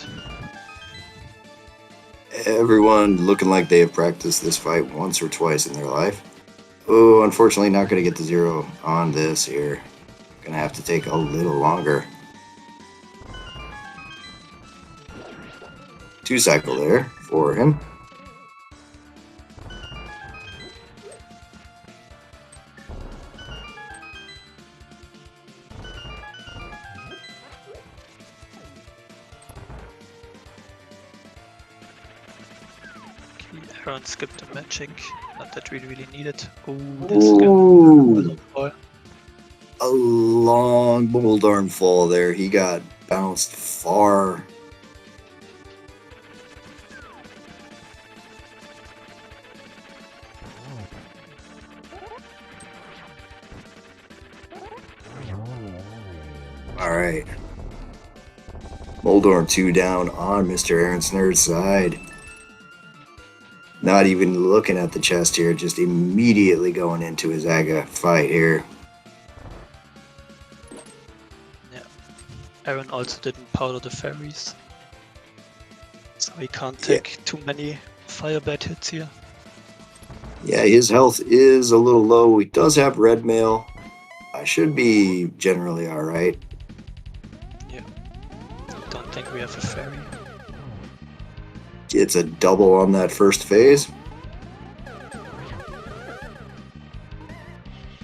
Everyone looking like they have practiced this fight once or twice in their life. Oh, unfortunately not going to get the 0 on this here. Going to have to take a little longer. 2 cycle there for him. Aaron skipped the magic. Not that we really need it. Ooh, this is gonna a long bulldarn fall there. He got bounced far. All right. Moldorm 2 down on Mr. Aaron Snurd's side. Not even looking at the chest here, just immediately going into his Aga fight here. Yeah. Aaron also didn't powder the fairies. So he can't take too many fire bat hits here. Yeah, his health is a little low. He does have red mail. I should be generally alright. Yeah. Don't think we have a fairy. It's a double on that first phase.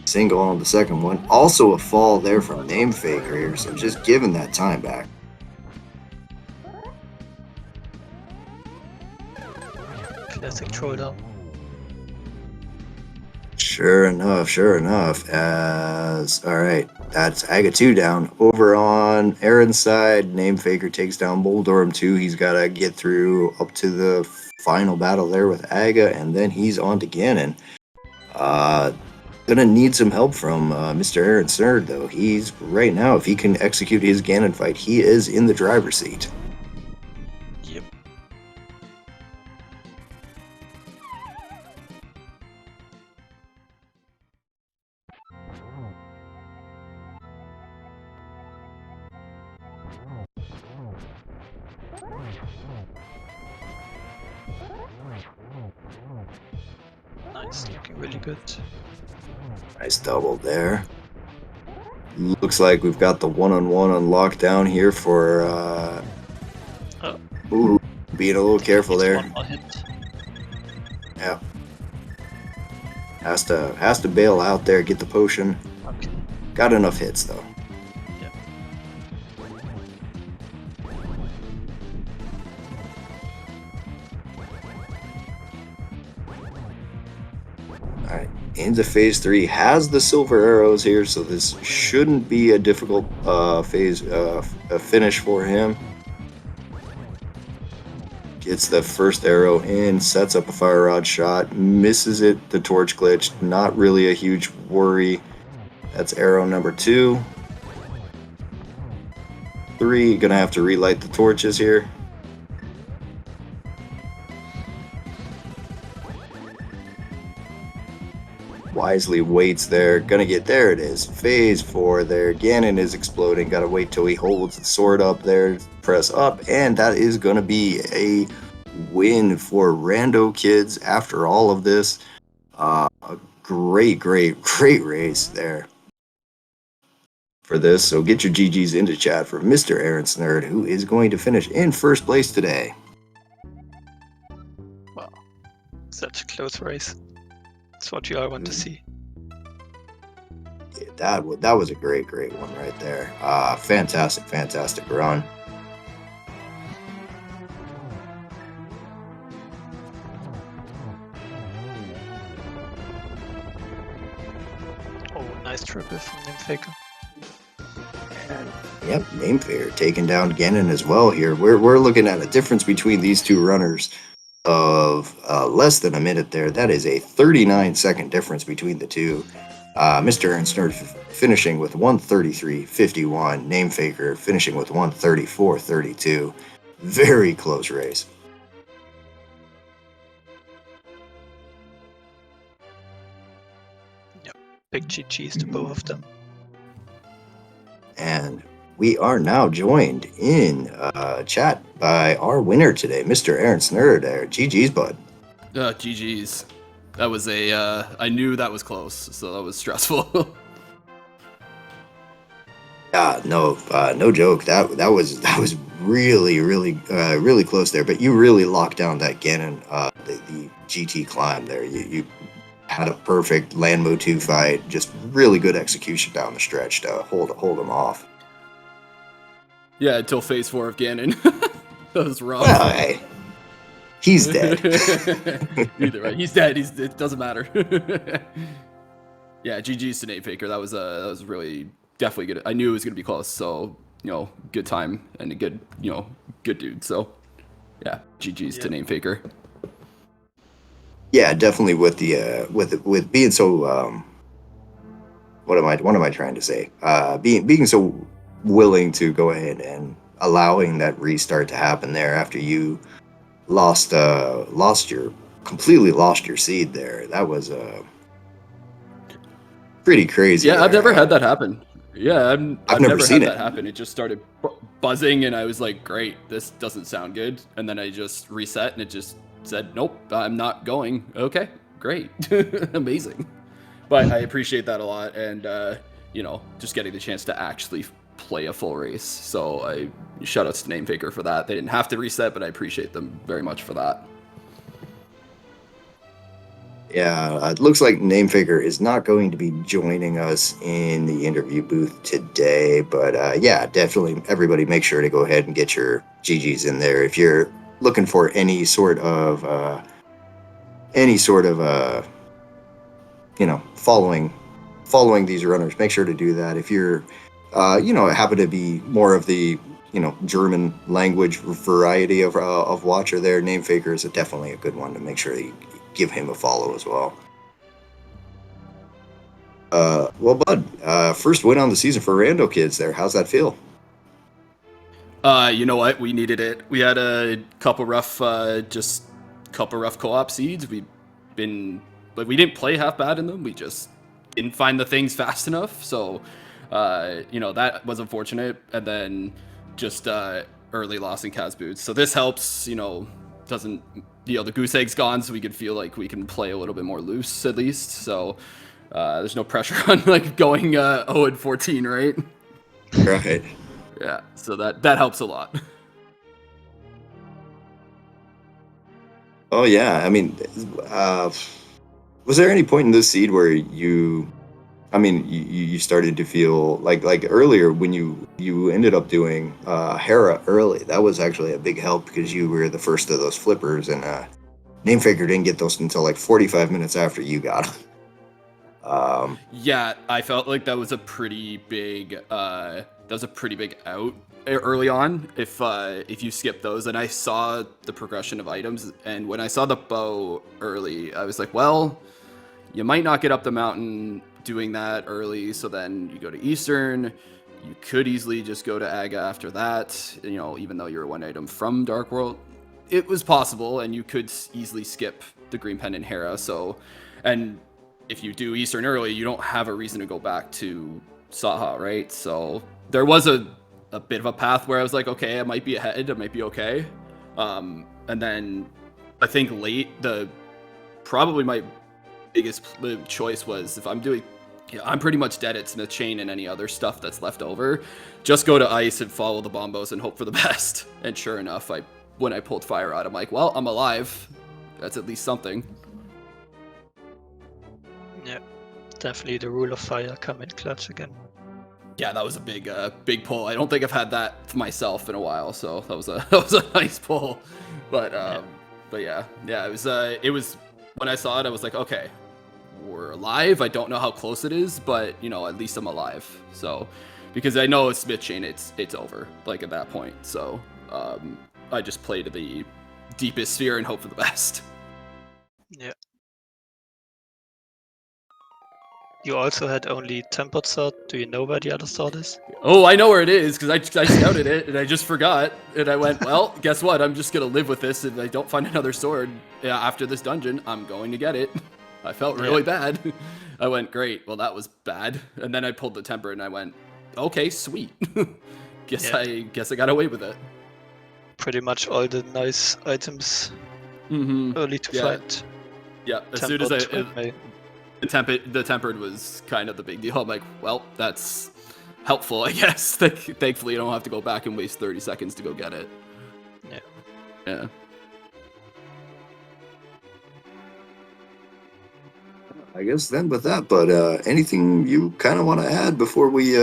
Single on the second one. Also a fall there from Name Faker here, so just giving that time back. Classic troll down. Sure enough. Alright, that's Aga 2 down. Over on Aaron's side, Name Faker takes down Moldorm 2. He's got to get through up to the final battle there with Aga, and then he's on to Ganon. Gonna need some help from Mr. Aaron Snurd, though. He's, right now, if he can execute his Ganon fight, he is in the driver's seat. Yep. Nice, looking really good. Nice double there. Looks like we've got the one-on-one on lockdown here for ooh, being a little careful there. One more hit. Yeah. Has to bail out there, get the potion. Okay. Got enough hits though. Yeah. Alright. Into phase 3, has the silver arrows here, so this shouldn't be a difficult finish for him. Gets the first arrow in, sets up a fire rod shot, misses it, the torch glitch, not really a huge worry. That's arrow number 2. 3, gonna have to relight the torches here. Wisely waits there, gonna get, there it is, phase 4 there. Ganon is exploding, gotta wait till he holds the sword up there, press up, and that is gonna be a win for Rando kids after all of this. A great race there for this. So get your GGs into chat for Mr. Aaron's Nerd, who is going to finish in first place today. Wow, such a close race. That's what you all want to see. Yeah, that was a great one right there. Fantastic run. Oh, nice triple from Nymphaker. And yep, Namefair taking down Ganon as well here. We're looking at a difference between these two runners of less than a minute there. That is a 39-second difference between the two. Mr. Ernst Nerd finishing with 133.51. Namefaker finishing with 134.32. Very close race. Yep, big GGs to both of them. And we are now joined in chat by our winner today, Mr. Ernst Nerd. GG's, bud. GG's. That was I knew that was close, so that was stressful. No joke. That was really close there. But you really locked down that Ganon, the GT climb there. You had a perfect land mode 2 fight. Just really good execution down the stretch to hold him off. Yeah, until phase 4 of Ganon. That was rough. Well, hey, he's dead. Either way, he's dead. It doesn't matter. Yeah, GG's to Namefaker. That was really definitely good. I knew it was gonna be close, so good time and a good good dude. So yeah, GG's to Namefaker. Yeah, definitely with the with being so what am I trying to say? Being so willing to go ahead and allowing that restart to happen there after you completely lost your seed there. That was pretty crazy. Yeah, I've never had that happen. Yeah, I've never seen had it that happen. It just started buzzing, and I was like, "Great, this doesn't sound good." And then I just reset, and it just said, "Nope, I'm not going." Okay, great, amazing. But I appreciate that a lot, and just getting the chance to actually play a full race. So shout outs to Namefaker for that. They didn't have to reset, but I appreciate them very much for that. Yeah, it looks like Namefaker is not going to be joining us in the interview booth today, but yeah, definitely everybody make sure to go ahead and get your GGs in there. If you're looking for any sort of following these runners, make sure to do that. If you're happen to be more of the German language variety of watcher there, Namefaker is definitely a good one to make sure that you give him a follow as well. Well, bud, first win on the season for Rando kids there. How's that feel? You know what? We needed it. We had a couple rough co-op seeds. We didn't play half bad in them. We just didn't find the things fast enough. So, that was unfortunate. And then just early loss in Kaz boots. So this helps. The goose egg's gone, so we could feel like we can play a little bit more loose at least. So There's no pressure on like going 0-14, right? Right. Yeah, so that helps a lot. Oh yeah. I mean, was there any point in this seed where you started to feel like earlier when you ended up doing Hera early? That was actually a big help because you were the first of those flippers, and Namefaker didn't get those until like 45 minutes after you got them. Yeah, I felt like that was a pretty big out early on if you skip those. And I saw the progression of items, and when I saw the bow early, I was like, well, you might not get up the mountain doing that early, so then you go to Eastern. You could easily just go to Aga after that, even though you're one item from Dark World. It was possible, and you could easily skip the Green Pendant Hera, and if you do Eastern early, you don't have a reason to go back to Saha, right? So there was a bit of a path where I was like, okay, I might be ahead, I might be okay. And then I think late, probably my biggest choice was if I'm doing, I'm pretty much dead at Smith Chain and any other stuff that's left over. Just go to Ice and follow the bombos and hope for the best. And sure enough, when I pulled fire out, I'm like, well, I'm alive. That's at least something. Yeah, definitely the rule of fire come in clutch again. Yeah, that was a big pull. I don't think I've had that myself in a while, so that was a nice pull. But yeah, it was when I saw it, I was like, okay, we're alive. I don't know how close it is, but at least I'm alive. So because I know it's Smith Chain, it's over like at that point. So I just play to the deepest sphere and hope for the best. Yeah. You also had only tempered sword. Do you know where the other sword is? Oh, I know where it is because I scouted it and I just forgot. And I went, well, guess what? I'm just gonna live with this. If I don't find another sword after this dungeon, I'm going to get it. I felt really bad. I went, great. Well, that was bad. And then I pulled the temper and I went, okay, sweet. I guess I got away with it. Pretty much all the nice items early to fight. Yeah, as soon as the tempered was kind of the big deal. I'm like, well, that's helpful, I guess. Thankfully, I don't have to go back and waste 30 seconds to go get it. Yeah. I guess then with that, but anything you kind of want to add before we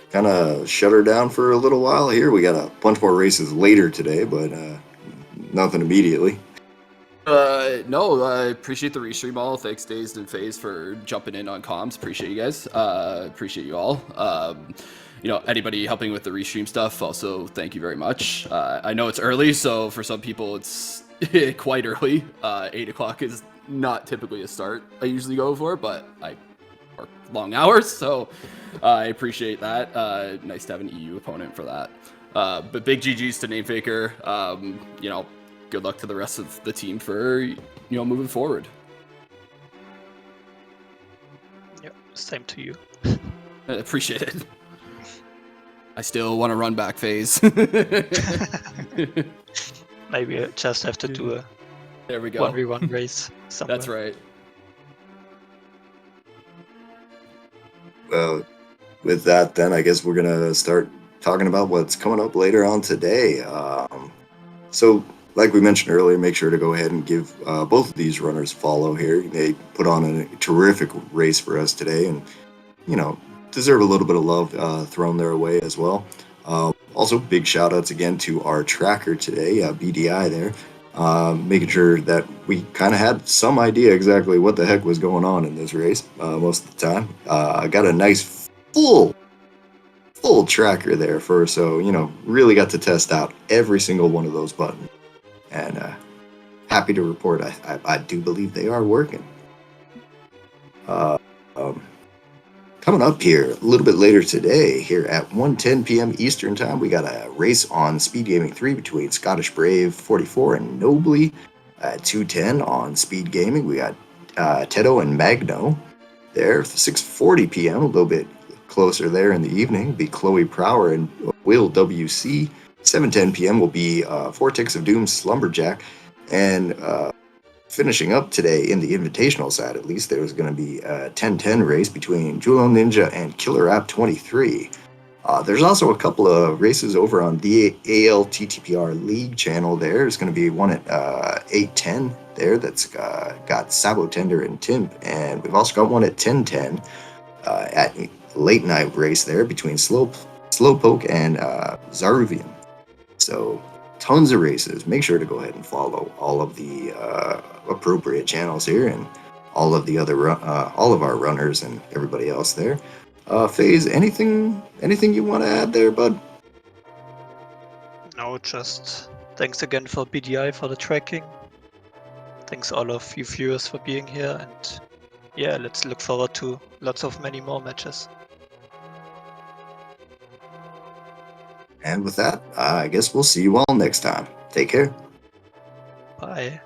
kind of shut her down for a little while here? We got a bunch more races later today, but nothing immediately. No, I appreciate the restream all. Thanks, Dazed and FaZe, for jumping in on comms. Appreciate you guys. Appreciate you all. Anybody helping with the restream stuff, also thank you very much. I know it's early, so for some people it's quite early. 8 o'clock is not typically a start I usually go for, but I work long hours, so I appreciate that. Nice to have an EU opponent for that. But big GGs to Namefaker. Good luck to the rest of the team for moving forward. Yep, same to you. I appreciate it. I still want to run back phase. Maybe I just have to do a there we go 1v1 race somewhere. That's right. Well, with that, then I guess we're gonna start talking about what's coming up later on today. So, like we mentioned earlier, make sure to go ahead and give both of these runners a follow here. They put on a terrific race for us today, and deserve a little bit of love thrown their way as well. Also, big shout outs again to our tracker today, BDI there, making sure that we kind of had some idea exactly what the heck was going on in this race most of the time. I got a nice full tracker there so really got to test out every single one of those buttons, and happy to report I do believe they are working. Coming up here a little bit later today, here at 1:10 p.m. Eastern Time, we got a race on SpeedGaming 3 between Scottish Brave 44 and Nobly. At 2:10 on SpeedGaming, we got Tedo and Magno. There, 6:40 p.m., a little bit closer there in the evening, be Chloe Prower and Will WC. 7:10 p.m. will be Vortex of Doom Slumberjack and finishing up today in the Invitational side, at least, there was going to be a 10-10 race between Julo Ninja and Killer App 23. There's also a couple of races over on the ALTTPR League channel there. There's going to be one at 8:10 there that's got Sabo Tender and Timp. And we've also got one at 10:10 at late night race there between Slowpoke and Zaruvian. So tons of races. Make sure to go ahead and follow all of the appropriate channels here and all of the other all of our runners and everybody else there. FaZe, anything you want to add there, bud? No, just thanks again for BDI for the tracking. Thanks all of you viewers for being here, and yeah, let's look forward to lots of many more matches. And with that, I guess we'll see you all next time. Take care. Bye.